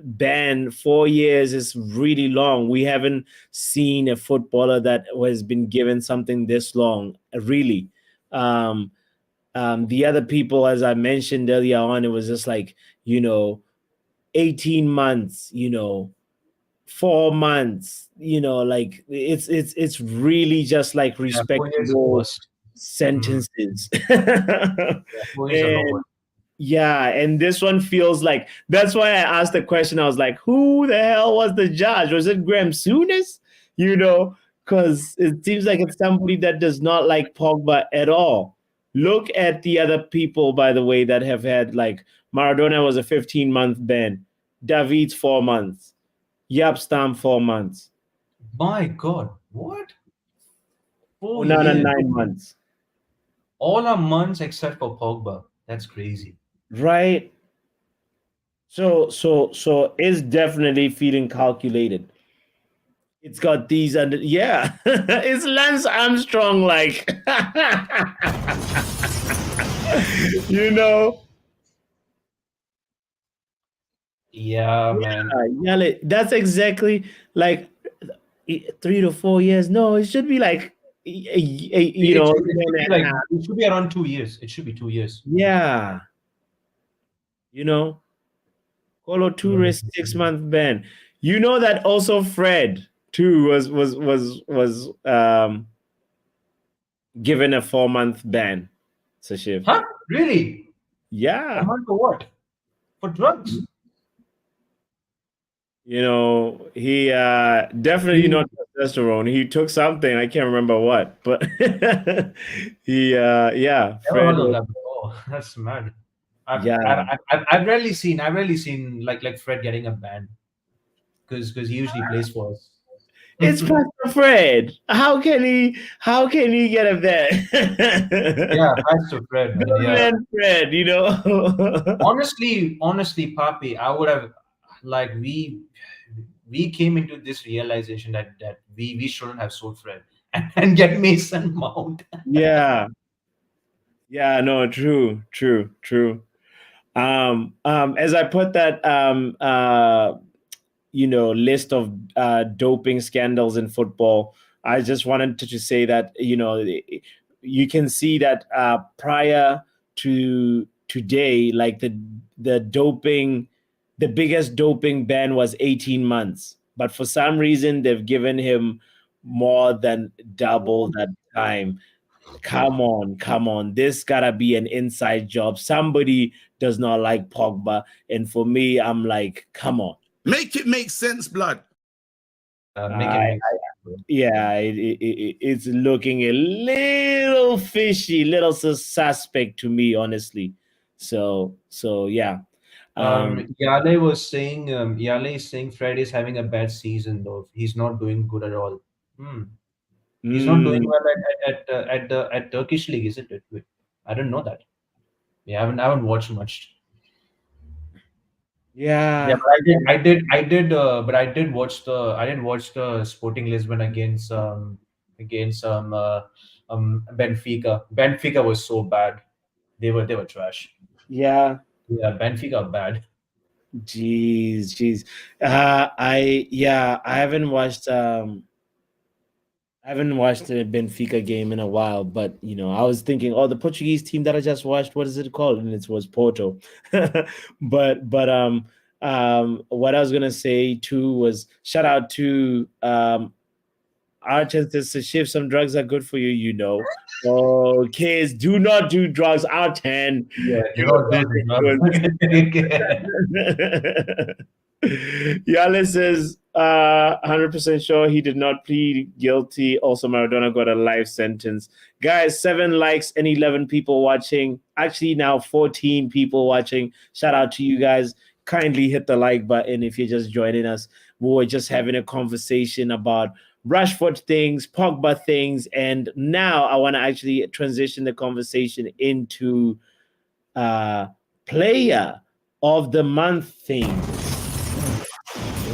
ban, 4 years, is really long. We haven't seen a footballer that has been given something this long, really. The other people, as I mentioned earlier on, it was just like, 18 months, 4 months, like it's really just like 4 years is respectable worst. sentences. 4 years are And lower. yeah, and this one feels like, that's why I asked the question. I was like, who the hell was the judge? Was it Graham Souness? Because it seems like it's somebody that does not like Pogba at all. Look at the other people, by the way, that have had, like, Maradona was a 15-month ban. David's 4 months. Yapstam 4 months. My God, what? 4 Onana years. 9 months. All are months except for Pogba. That's crazy. Right? So it's definitely feeling calculated. It's got these under, yeah. It's Lance Armstrong, like, you know. Yeah, man. Yeah, that's exactly like 3 to 4 years. No, it should be like It know, should, it year should and be a like half. it should be around 2 years. It should be 2 years. Yeah, Colo Toure 6-month ban. You know that also Fred too was given a 4-month ban. Sashif. Huh? Really? Yeah. A month for what? For drugs? He definitely not testosterone. He took something, I can't remember what, but he Never Fred heard of was, that before. That's mad. I've, yeah. I've rarely seen like Fred getting a ban because he usually plays for us. It's Pastor Fred. How can he get a ban? Yeah, Pastor Fred, man. Good Yeah. man Fred, Honestly, Papi, I would have like we came into this realization that we shouldn't have sold Fred and get Mason Mount. Yeah. Yeah, no, true. As I put that list of doping scandals in football, I just wanted to say that you can see that prior to today, like the doping, the biggest doping ban was 18 months, but for some reason they've given him more than double that time. Come on. This gotta be an inside job. Somebody does not like Pogba. And for me, I'm like, come on. Make it make sense, blood. Make it make sense. Yeah, it's looking a little fishy, little suspect to me, honestly. So yeah. Yale is saying Fred is having a bad season though. He's not doing good at all. He's not doing well at Turkish league, isn't it? Wait, I don't know that. Yeah, I haven't watched much. Yeah. But I did watch the Sporting Lisbon against Benfica. Benfica was so bad. They were trash. Yeah. Yeah, Benfica are bad. Jeez. I haven't watched the Benfica game in a while, but I was thinking, the Portuguese team that I just watched, what is it called? And it was Porto. but what I was gonna say too was shout out to Arteta to shift some drugs are good for you, Oh, kids, do not do drugs. R10. Yeah, Yale says 100% sure he did not plead guilty. Also, Maradona got a life sentence. Guys, 7 likes and 11 people watching. Actually, now 14 people watching. Shout out to you guys. Kindly hit the like button if you're just joining us. We were just having a conversation about Rashford things, Pogba things, and now I want to actually transition the conversation into player of the month thing.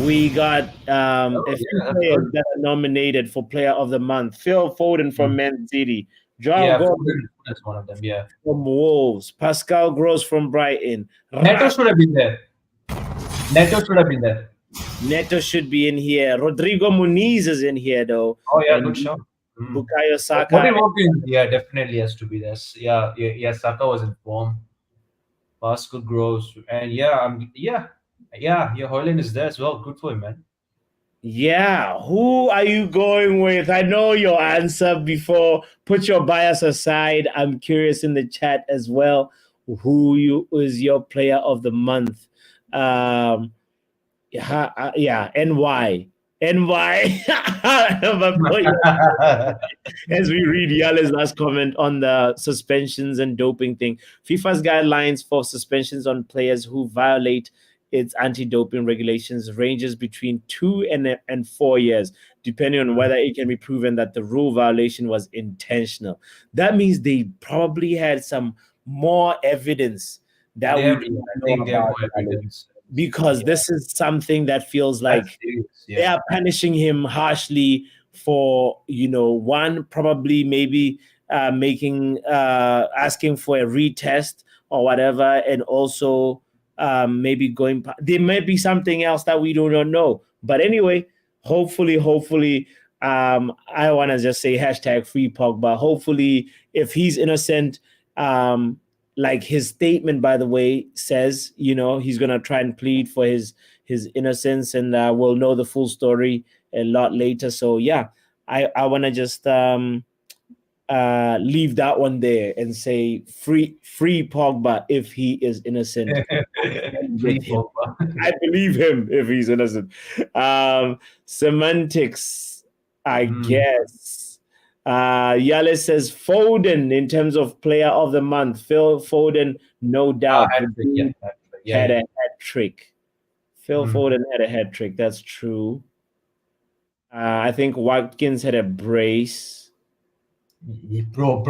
We got a few that's players good. that are nominated for player of the month. Phil Foden from Man City, Joao Yeah, Gomez that's one of them. Yeah, from Wolves, Pascal Gross from Brighton. Neto should have been there. Neto should have been there. Neto should be in here. Rodrigo Muniz is in here though. Oh yeah, And good shot. Bukayo Saka. What Watkins, yeah, definitely has to be there. Yeah. Saka was in form. Pascal Gross, and yeah. Haaland is there as well. Good for him, man. Yeah, who are you going with? I know your answer before. Put your bias aside. I'm curious in the chat as well. Who is your player of the month? Yeah, and why? And why? As we read Yale's last comment on the suspensions and doping thing, FIFA's guidelines for suspensions on players who violate its anti-doping regulations ranges between 2 and 4 years, depending on whether it can be proven that the rule violation was intentional. That means they probably had some more evidence that we I don't know think they have about, more evidence. because Yeah. this is something that feels That's like serious, they yeah. are punishing him harshly for, one, probably maybe asking for a retest or whatever, and also maybe there might be something else that we do not know. But anyway, hopefully, I want to just say hashtag free Pogba. Hopefully, if he's innocent, like his statement, by the way, says, he's gonna try and plead for his innocence, and we'll know the full story a lot later. So yeah, I want to just leave that one there and say free Pogba if he is innocent. Free With him. Pogba. I believe him if he's innocent. Semantics, I guess. Yale says Foden in terms of player of the month. Phil Foden, no doubt. Had a hat trick. Phil Foden had a hat trick. That's true. I think Watkins had a brace. Bro,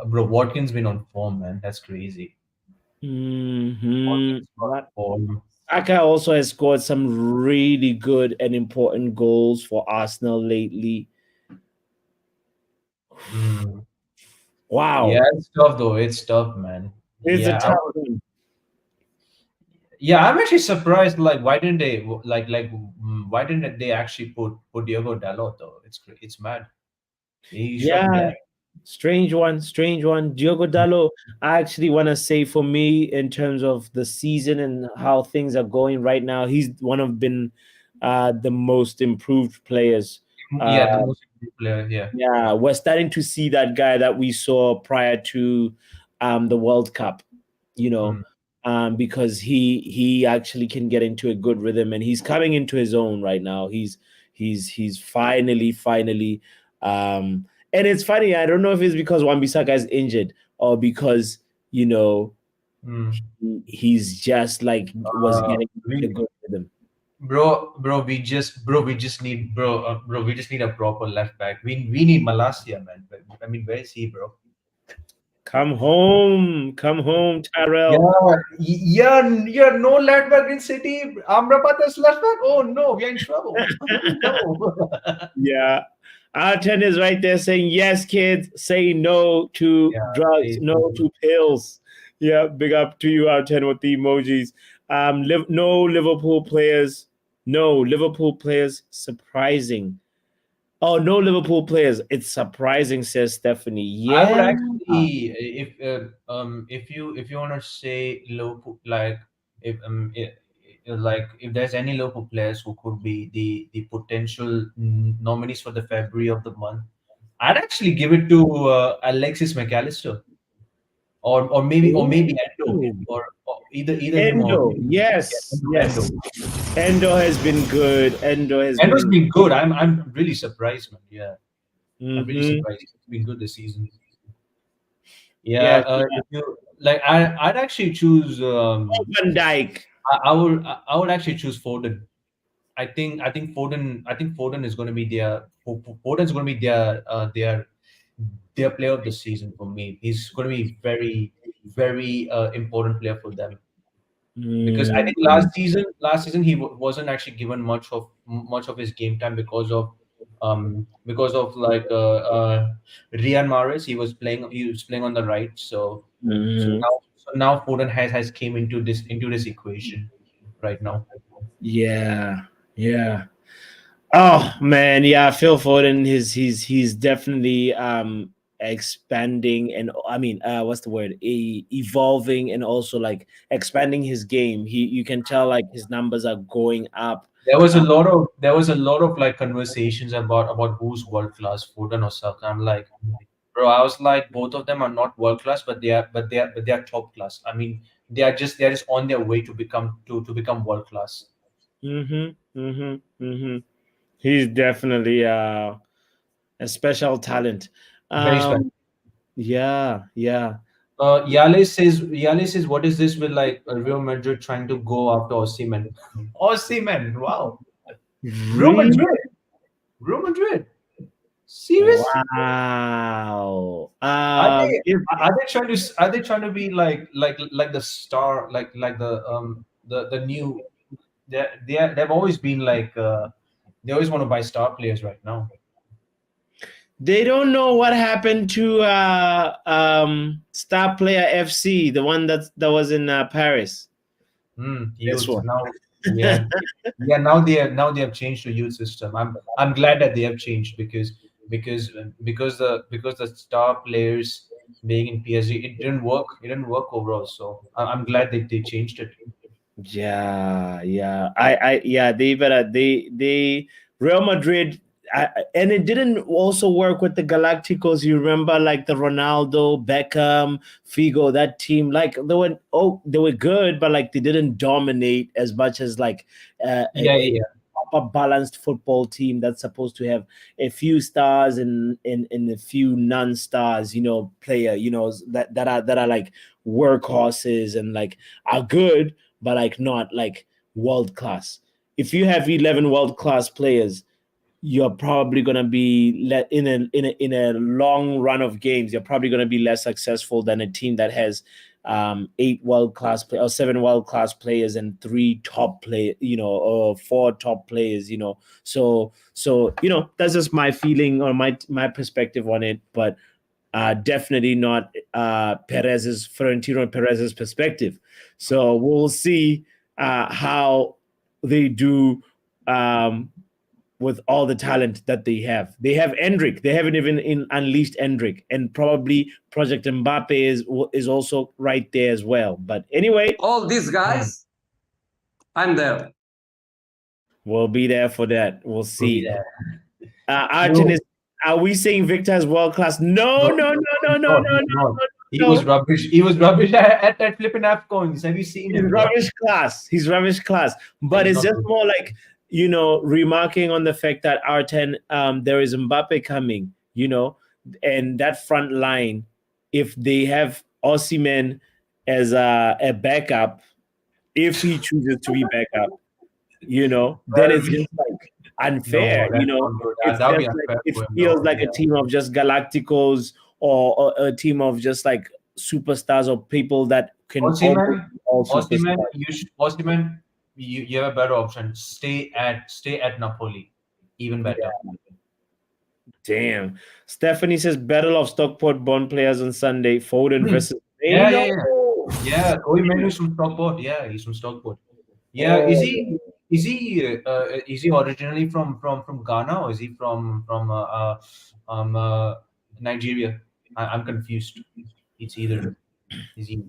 Watkins been on form, man. That's crazy. Mm-hmm. Form. Saka also has scored some really good and important goals for Arsenal lately. Wow. Yeah, it's tough though. It's tough, man. It's a tough one. Yeah, I'm actually surprised. Like, why didn't they why didn't they actually put Diogo Dalot though? It's mad. Yeah, strange one. Diogo Dalot, I actually want to say, for me, in terms of the season and how things are going right now, he's been the most improved players. The most improved player. Yeah. Yeah, we're starting to see that guy that we saw prior to the World Cup. Because he actually can get into a good rhythm, and he's coming into his own right now. He's finally. And it's funny. I don't know if it's because Wan-Bissaka is injured or because he's just like was getting a good rhythm. Bro, we just need a proper left back. We need Malasia, man. I mean, where is he, bro? Come home, Tyrell. Yeah, no left back in City. Amrabat is left back. Oh no, we are in trouble. No. Yeah. Arten is right there saying, yes, kids, say no to drugs, no to pills. Yeah, big up to you, Arten, with the emojis. No Liverpool players. Surprising. Oh, no Liverpool players. It's surprising, says Stephanie. Yeah. I would actually, if you want to say Liverpool, like if there's any Liverpool players who could be the potential nominees for the February of the month, I'd actually give it to Alexis McAllister, or maybe Endo, or either Endo. him or Yes. Endo has been good. Endo's been good. I'm really surprised, man. Yeah. I'm really surprised. It's been good this season. Yeah. If you, I'd actually choose Van Dijk. I would actually choose Foden. I think Foden is going to be Foden's going to be their player of the season for me. He's going to be very very important player for them. Because I think last season he wasn't actually given much of his game time because of like Riyad Mahrez. He was playing on the right, so now Foden has came into this equation right now. Yeah. Oh man, yeah, Phil Foden, he's definitely expanding, and I mean, what's the word? Evolving, and also like expanding his game. You can tell like his numbers are going up. There was a lot of like conversations about who's world class, Foden or Saka. I'm like, bro, I was like, both of them are not world class, but they are top class. I mean, they are just on their way to become world class. He's definitely a special talent. Very special. Yeah. Yale says, what is this with like Real Madrid trying to go after Osimhen? Osimhen, wow. Really? Real Madrid. Seriously? Wow. Are they trying to be like the star, like the new, they've always been like they always want to buy star players right now. They don't know what happened to Star Player FC, the one that was in Paris. Youth now, yeah. Now they have changed to youth system. I'm glad that they have changed because the star players being in PSG, it didn't work overall. So I'm glad they changed it. Yeah. They Real Madrid. And it didn't also work with the Galacticos. You remember, like the Ronaldo, Beckham, Figo, that team. Like they were good, but like they didn't dominate as much as like a proper balanced football team that's supposed to have a few stars and a few non-stars. Player. That are like workhorses and like are good, but like not like world class. If you have 11 world class players, you're probably going to be in a long run of games. You're probably going to be less successful than a team that has 8 world-class players or 7 world-class players and 3 top players, or 4 top players, So that's just my feeling or my perspective on it. But definitely not Florentino Perez's perspective. So we'll see how they do. With all the talent that they have. They have Endrick. They haven't even unleashed Endrick. And probably Project Mbappe is also right there as well. But anyway. All these guys, I'm there. We'll be there for that. We'll see. Arteta, are we saying Victor is world class? No. He was rubbish. He was rubbish at that flipping AFCONs. Have you seen him? He's rubbish class. But it's just more like, remarking on the fact that there is Mbappe coming, and that front line, if they have Osimhen as a backup, if he chooses to be backup, then it's just like unfair, it feels like a team of just Galacticos or a team of just like superstars or people that can Osimhen, you have a better option. Stay at Napoli, even better. Damn. Stephanie says battle of Stockport-born players on Sunday. Foden versus Yeah. Koi Menu is from Stockport. Yeah, he's from Stockport. Yeah, is he originally from Ghana, or is he from Nigeria? I'm confused. It's either. Is he?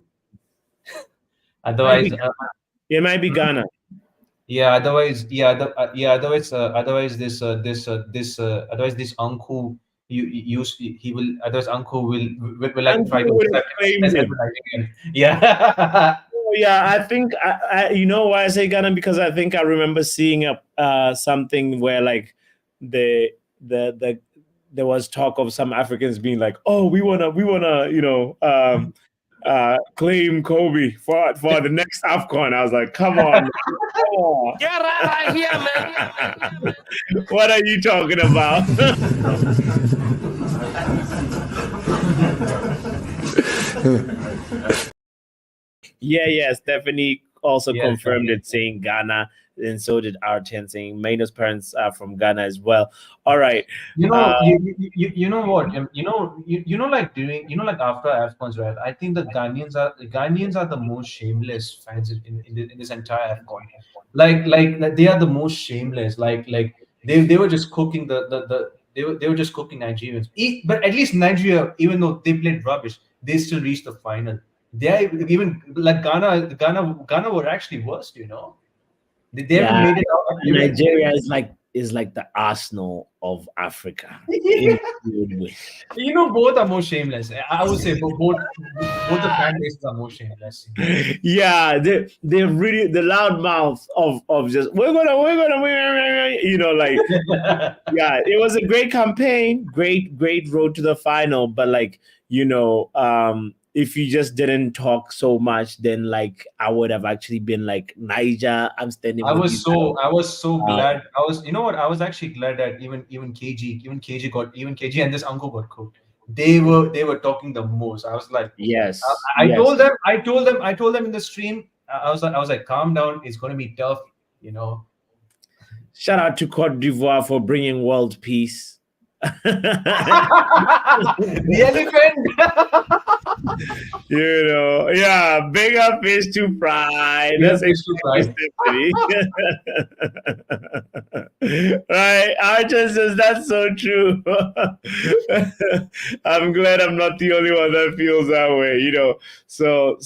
Otherwise. It might be Ghana. Yeah. Otherwise this uncle uncle will like try to. Yeah. Yeah, I think you know why I say Ghana, because I think I remember seeing something where like there was talk of some Africans being like, oh, we wanna claim Kobe for the next AFCON. I was like, come on. Get out of here, man. What are you talking about? Yeah. Stephanie also Yes, confirmed yes. it, saying Ghana, and so did R10, saying Maino's parents are from Ghana as well. All right. You know, you know what? Like like after AFCONs, right? I think the Ghanaians are the most shameless fans in this entire AFCON. Like they are the most shameless. Like they were just cooking they were just cooking Nigerians. But at least Nigeria, even though they played rubbish, they still reached the final. They are even like Ghana were actually worst. They haven't Yeah, made it out. Nigeria is like the Arsenal of Africa in a good way. Both are more shameless. I would say both the fan bases are more shameless. Yeah, they're really the loud mouth of just we're gonna like yeah, it was a great campaign, great road to the final, but like if you just didn't talk so much, then like I would have actually been like, Niger, I'm standing I with you. was so glad. I was actually glad that even KG and this uncle got cooked. They were talking the most. I was like, Yes, I yes. told them in the stream. I was like, calm down. It's gonna be tough. Shout out to Cote d'Ivoire for bringing world peace. The elephant. Yeah, big up fish to fry. Big up That's fish to fry. Stephanie. Right, Archer says that's so true. I'm glad I'm not the only one that feels that way. So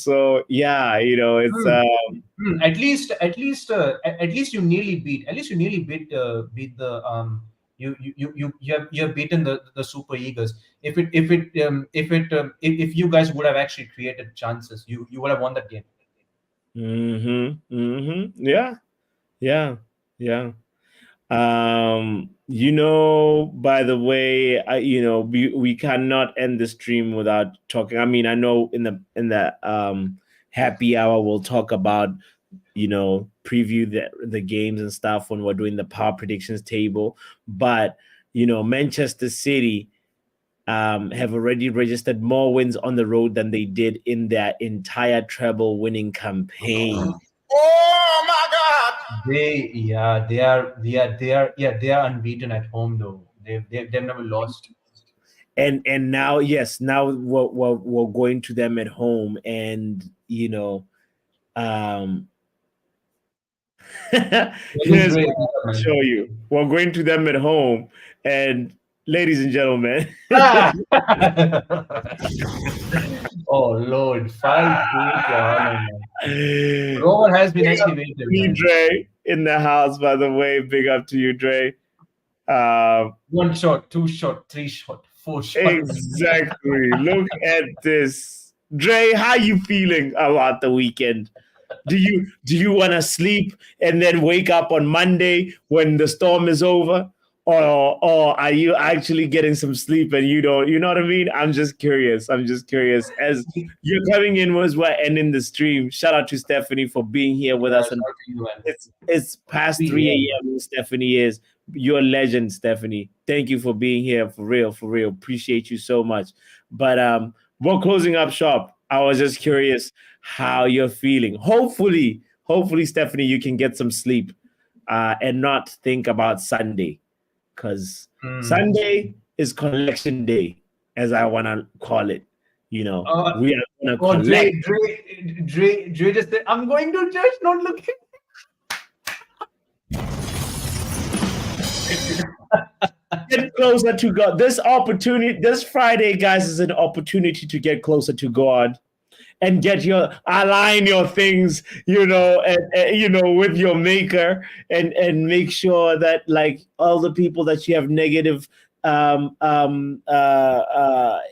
yeah, it's At least you nearly beat. At least you nearly beat the you have beaten the Super Eagles. If you guys would have actually created chances, you would have won that game. Yeah. By the way, we cannot end the stream without talking. I mean, I know in the happy hour we'll talk about preview the games and stuff when we're doing the power predictions table, but Manchester City have already registered more wins on the road than they did in their entire treble winning campaign. Oh my God! They are unbeaten at home though. They've never lost. And now, yes, now we're going to them at home, and here's what I'll show you. We're going to them at home, and ladies and gentlemen. Oh Lord, 5-2. Rover has been activated. Dre in the house, by the way. Big up to you, Dre. 1 shot, 2 shot, 3 shot, 4 shot. Exactly. Look at this. Dre, how you feeling about the weekend? Do you want to sleep and then wake up on Monday when the storm is over? Or are you actually getting some sleep and you know what I mean? I'm just curious. As you're coming in as we're ending the stream, shout out to Stephanie for being here with us. And it's past 3 a.m. Stephanie is. You're a legend, Stephanie. Thank you for being here. For real. Appreciate you so much. But we're closing up shop. I was just curious how you're feeling. Hopefully, Stephanie, you can get some sleep and not think about Sunday. Because Sunday is collection day, as I want to call it. We are going to collect. Dre just said, I'm going to church, not looking. Get closer to God. This Friday, guys, is an opportunity to get closer to God and align your things, with your maker, and make sure that like all the people that you have negative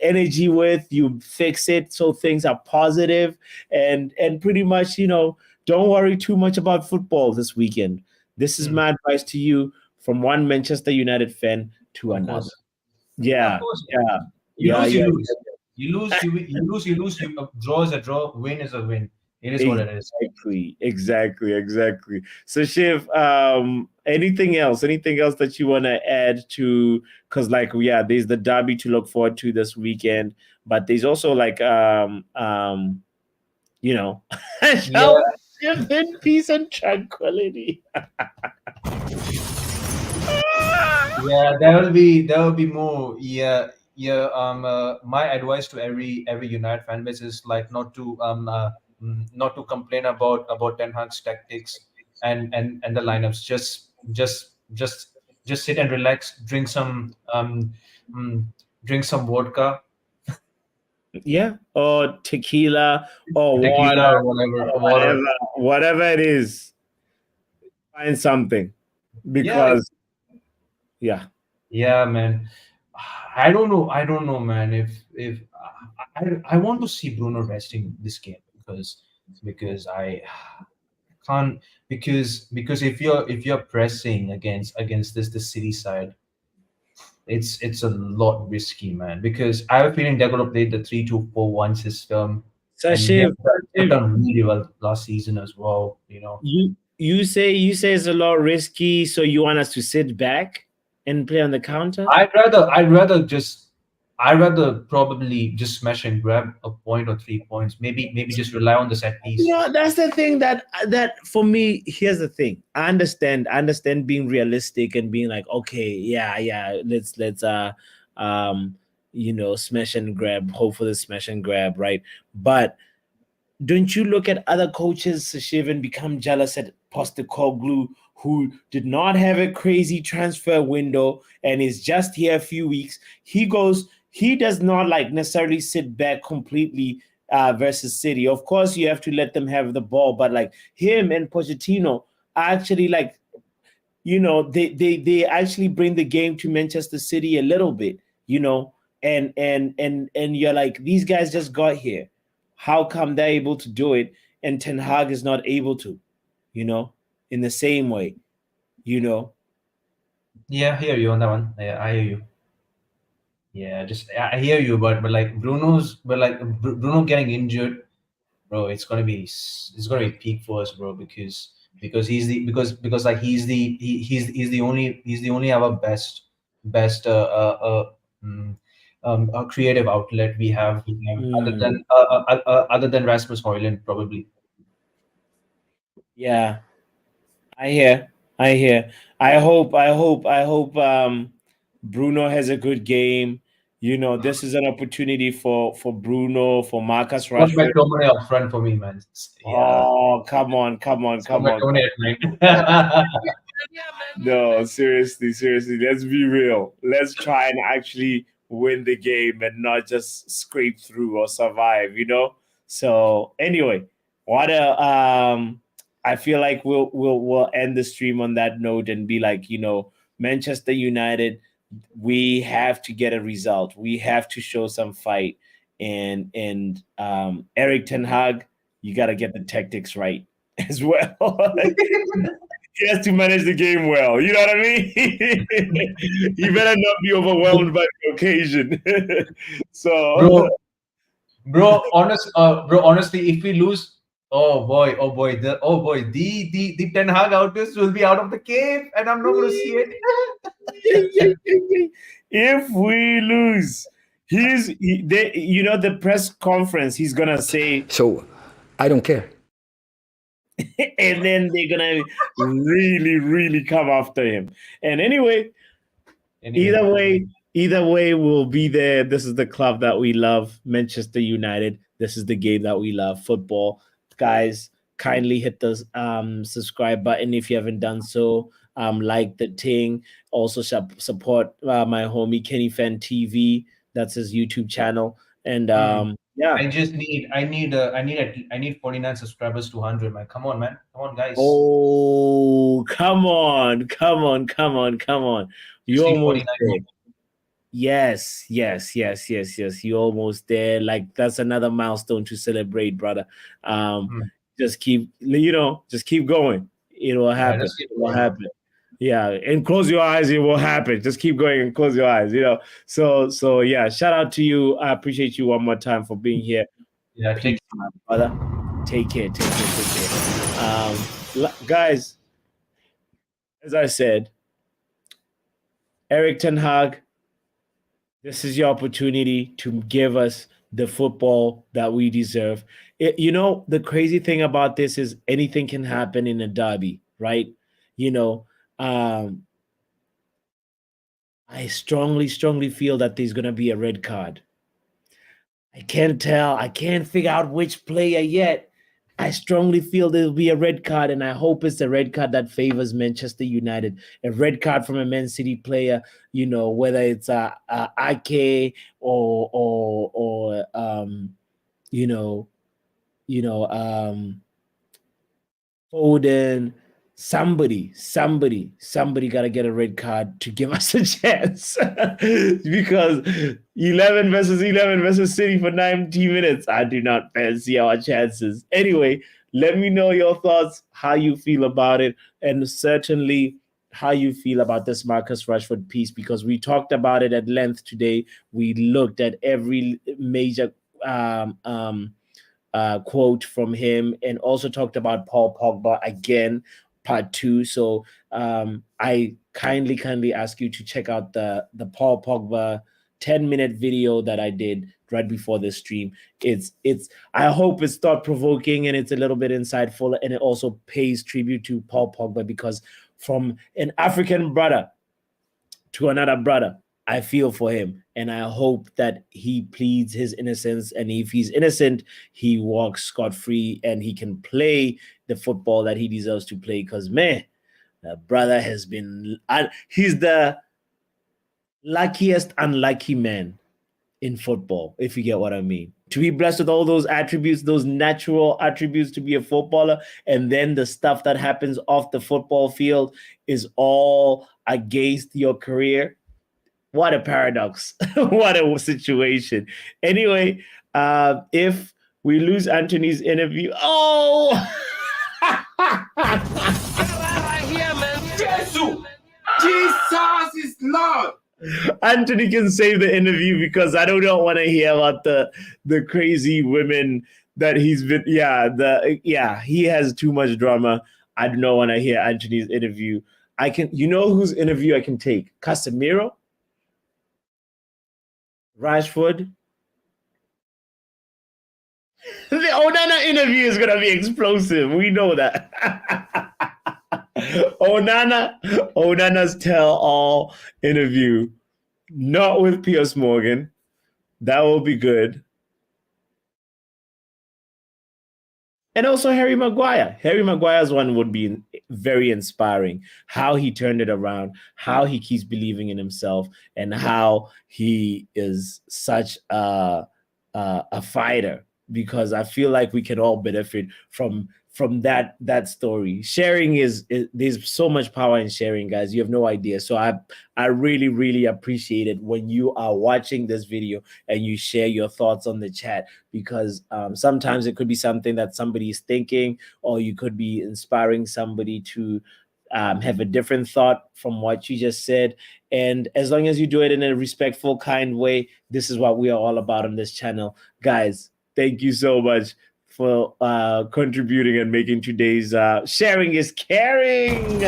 energy with, you fix it so things are positive, and pretty much don't worry too much about football this weekend. This is my advice to you from one Manchester United fan to another. Yeah. You lose. Draw is a draw. Win is a win. It is what it is. Exactly. So Shiv, anything else that you want to add to? Because there's the derby to look forward to this weekend, but there's also and shall live in peace and tranquility. Yeah, there will be more. Yeah. My advice to every United fan base is like not to complain about Ten Hag's tactics and the lineups. Just sit and relax. Drink some vodka, Yeah, or tequila, or water, tequila, or whatever, or water. whatever it is. Find something, Yeah, because yeah. yeah, man. I don't know, man. If I want to see Bruno resting this game because I can't because if you're pressing against the City side, it's a lot risky, man. Because I have a feeling they're gonna play the 3-2-4-1 system, and Sashiv, they've done really well last season as well. you say it's a lot risky, so you want us to sit back and play on the counter? I'd rather probably just smash and grab a point or 3 points. Maybe just rely on the set piece. That's the thing that for me. Here's the thing. I understand being realistic and being like, okay, yeah, let's smash and grab, hope for the smash and grab, right? But don't you look at other coaches, Sashiv, and become jealous at Postecoglou, who did not have a crazy transfer window and is just here a few weeks. He does not like necessarily sit back completely versus City. Of course, you have to let them have the ball, but like him and Pochettino are actually like, they actually bring the game to Manchester City a little bit, and you're like, these guys just got here. How come they're able to do it and Ten Hag is not able to, in the same way, Yeah, I hear you on that one. Yeah, I hear you. Yeah, I hear you, but like Bruno getting injured, bro. It's gonna be peak for us, bro. Because he's the only our best creative outlet we have, other than Rasmus Højlund, probably. Yeah, I hear. I hope Bruno has a good game. This is an opportunity for Bruno, for Marcus Not Rashford. McTominay up front for me, man. Yeah, Oh, come on. McTominay at 9. No, seriously. Let's be real. Let's try and actually win the game and not just scrape through or survive. So anyway, what a I feel like we'll end the stream on that note and be like, Manchester United, we have to get a result. We have to show some fight. And Eriktenhag, you got to get the tactics right as well. He has to manage the game well. You know what I mean? You better not be overwhelmed by the occasion. So, bro, honestly, if we lose, the Ten Hag outburst will be out of the cave, and I'm not going to see it. if we lose, the press conference, he's gonna say, so I don't care. and then they're gonna really, really come after him. And anyway, either way, we'll be there. This is the club that we love, Manchester United. This is the game that we love, football. Guys, kindly hit the subscribe button if you haven't done so. Like the thing. Also support my homie Kenny Fan TV. That's his YouTube channel. And yeah, I need 49 subscribers to 100, man. Come on, man. Come on, guys. Oh, come on. You almost there. Yes. You're almost there. Like, that's another milestone to celebrate, brother. Just keep going. It will happen. It will happen. Yeah, and close your eyes. It will happen. Just keep going and close your eyes. So yeah. Shout out to you. I appreciate you one more time for being here. Yeah, Peace, brother. Take care. Guys, as I said, Erik ten Hag, this is your opportunity to give us the football that we deserve. You know, the crazy thing about this is anything can happen in a derby, right? You know, I strongly, strongly feel that there's going to be a red card. I can't tell. I can't figure out which player yet. I strongly feel there'll be a red card, and I hope it's a red card that favors Manchester United. A red card from a Man City player, you know, whether it's Ake or you know, Foden, somebody got to get a red card to give us a chance because 11 versus City for 90 minutes. I do not fancy our chances. Anyway, let me know your thoughts, how you feel about it, and certainly how you feel about this Marcus Rashford piece, because we talked about it at length today. We looked at every major quote from him, and also talked about Paul Pogba again, part 2. So I kindly ask you to check out the Paul Pogba 10-minute video that I did right before this stream. It's I hope it's thought-provoking and it's a little bit insightful, and it also pays tribute to Paul Pogba, because from an African brother to another brother, I feel for him, and I hope that he pleads his innocence, and if he's innocent, he walks scot-free and he can play the football that he deserves to play, because, man, the brother has been... he's the luckiest unlucky man in football, if you get what I mean. To be blessed with all those attributes, those natural attributes to be a footballer, and then the stuff that happens off the football field is all against your career. What a paradox. What a situation. Anyway, if we lose Antony's interview, Jesus is Lord. Antony can save the interview, because I don't want to hear about the crazy women that he's been. He has too much drama. I do not want to hear Antony's interview. You know whose interview I can take? Casemiro, Rashford. The Onana interview is gonna be explosive. We know that. Onana's tell-all interview, not with Piers Morgan. That will be good. And also Harry Maguire. Harry Maguire's one would be very inspiring. How he turned it around, how he keeps believing in himself, and how he is such a fighter. Because I feel like we can all benefit from that story. Sharing is there's so much power in sharing, guys. You have no idea. So I really appreciate it when you are watching this video and you share your thoughts on the chat, because sometimes it could be something that somebody is thinking, or you could be inspiring somebody to have a different thought from what you just said. And as long as you do it in a respectful, kind way, this is what we are all about on this channel. Guys, thank you so much for contributing and making today's sharing is caring.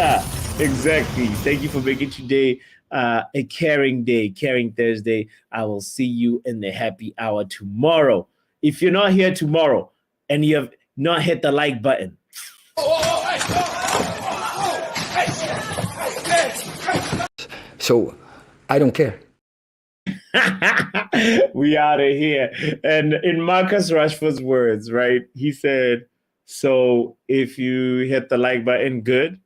Exactly. Thank you for making today a caring day, caring Thursday. I will see you in the happy hour tomorrow. If you're not here tomorrow and you have not hit the like button, so I don't care. We out of here. And in Marcus Rashford's words, right, he said, so if you hit the like button, good,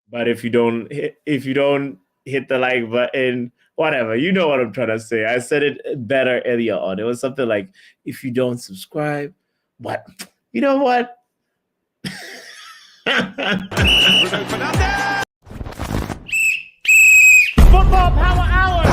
but if you don't hit the like button, whatever. You know what I'm trying to say. I said it better earlier on. It was something like, if you don't subscribe, what? You know what? Football Power Hour.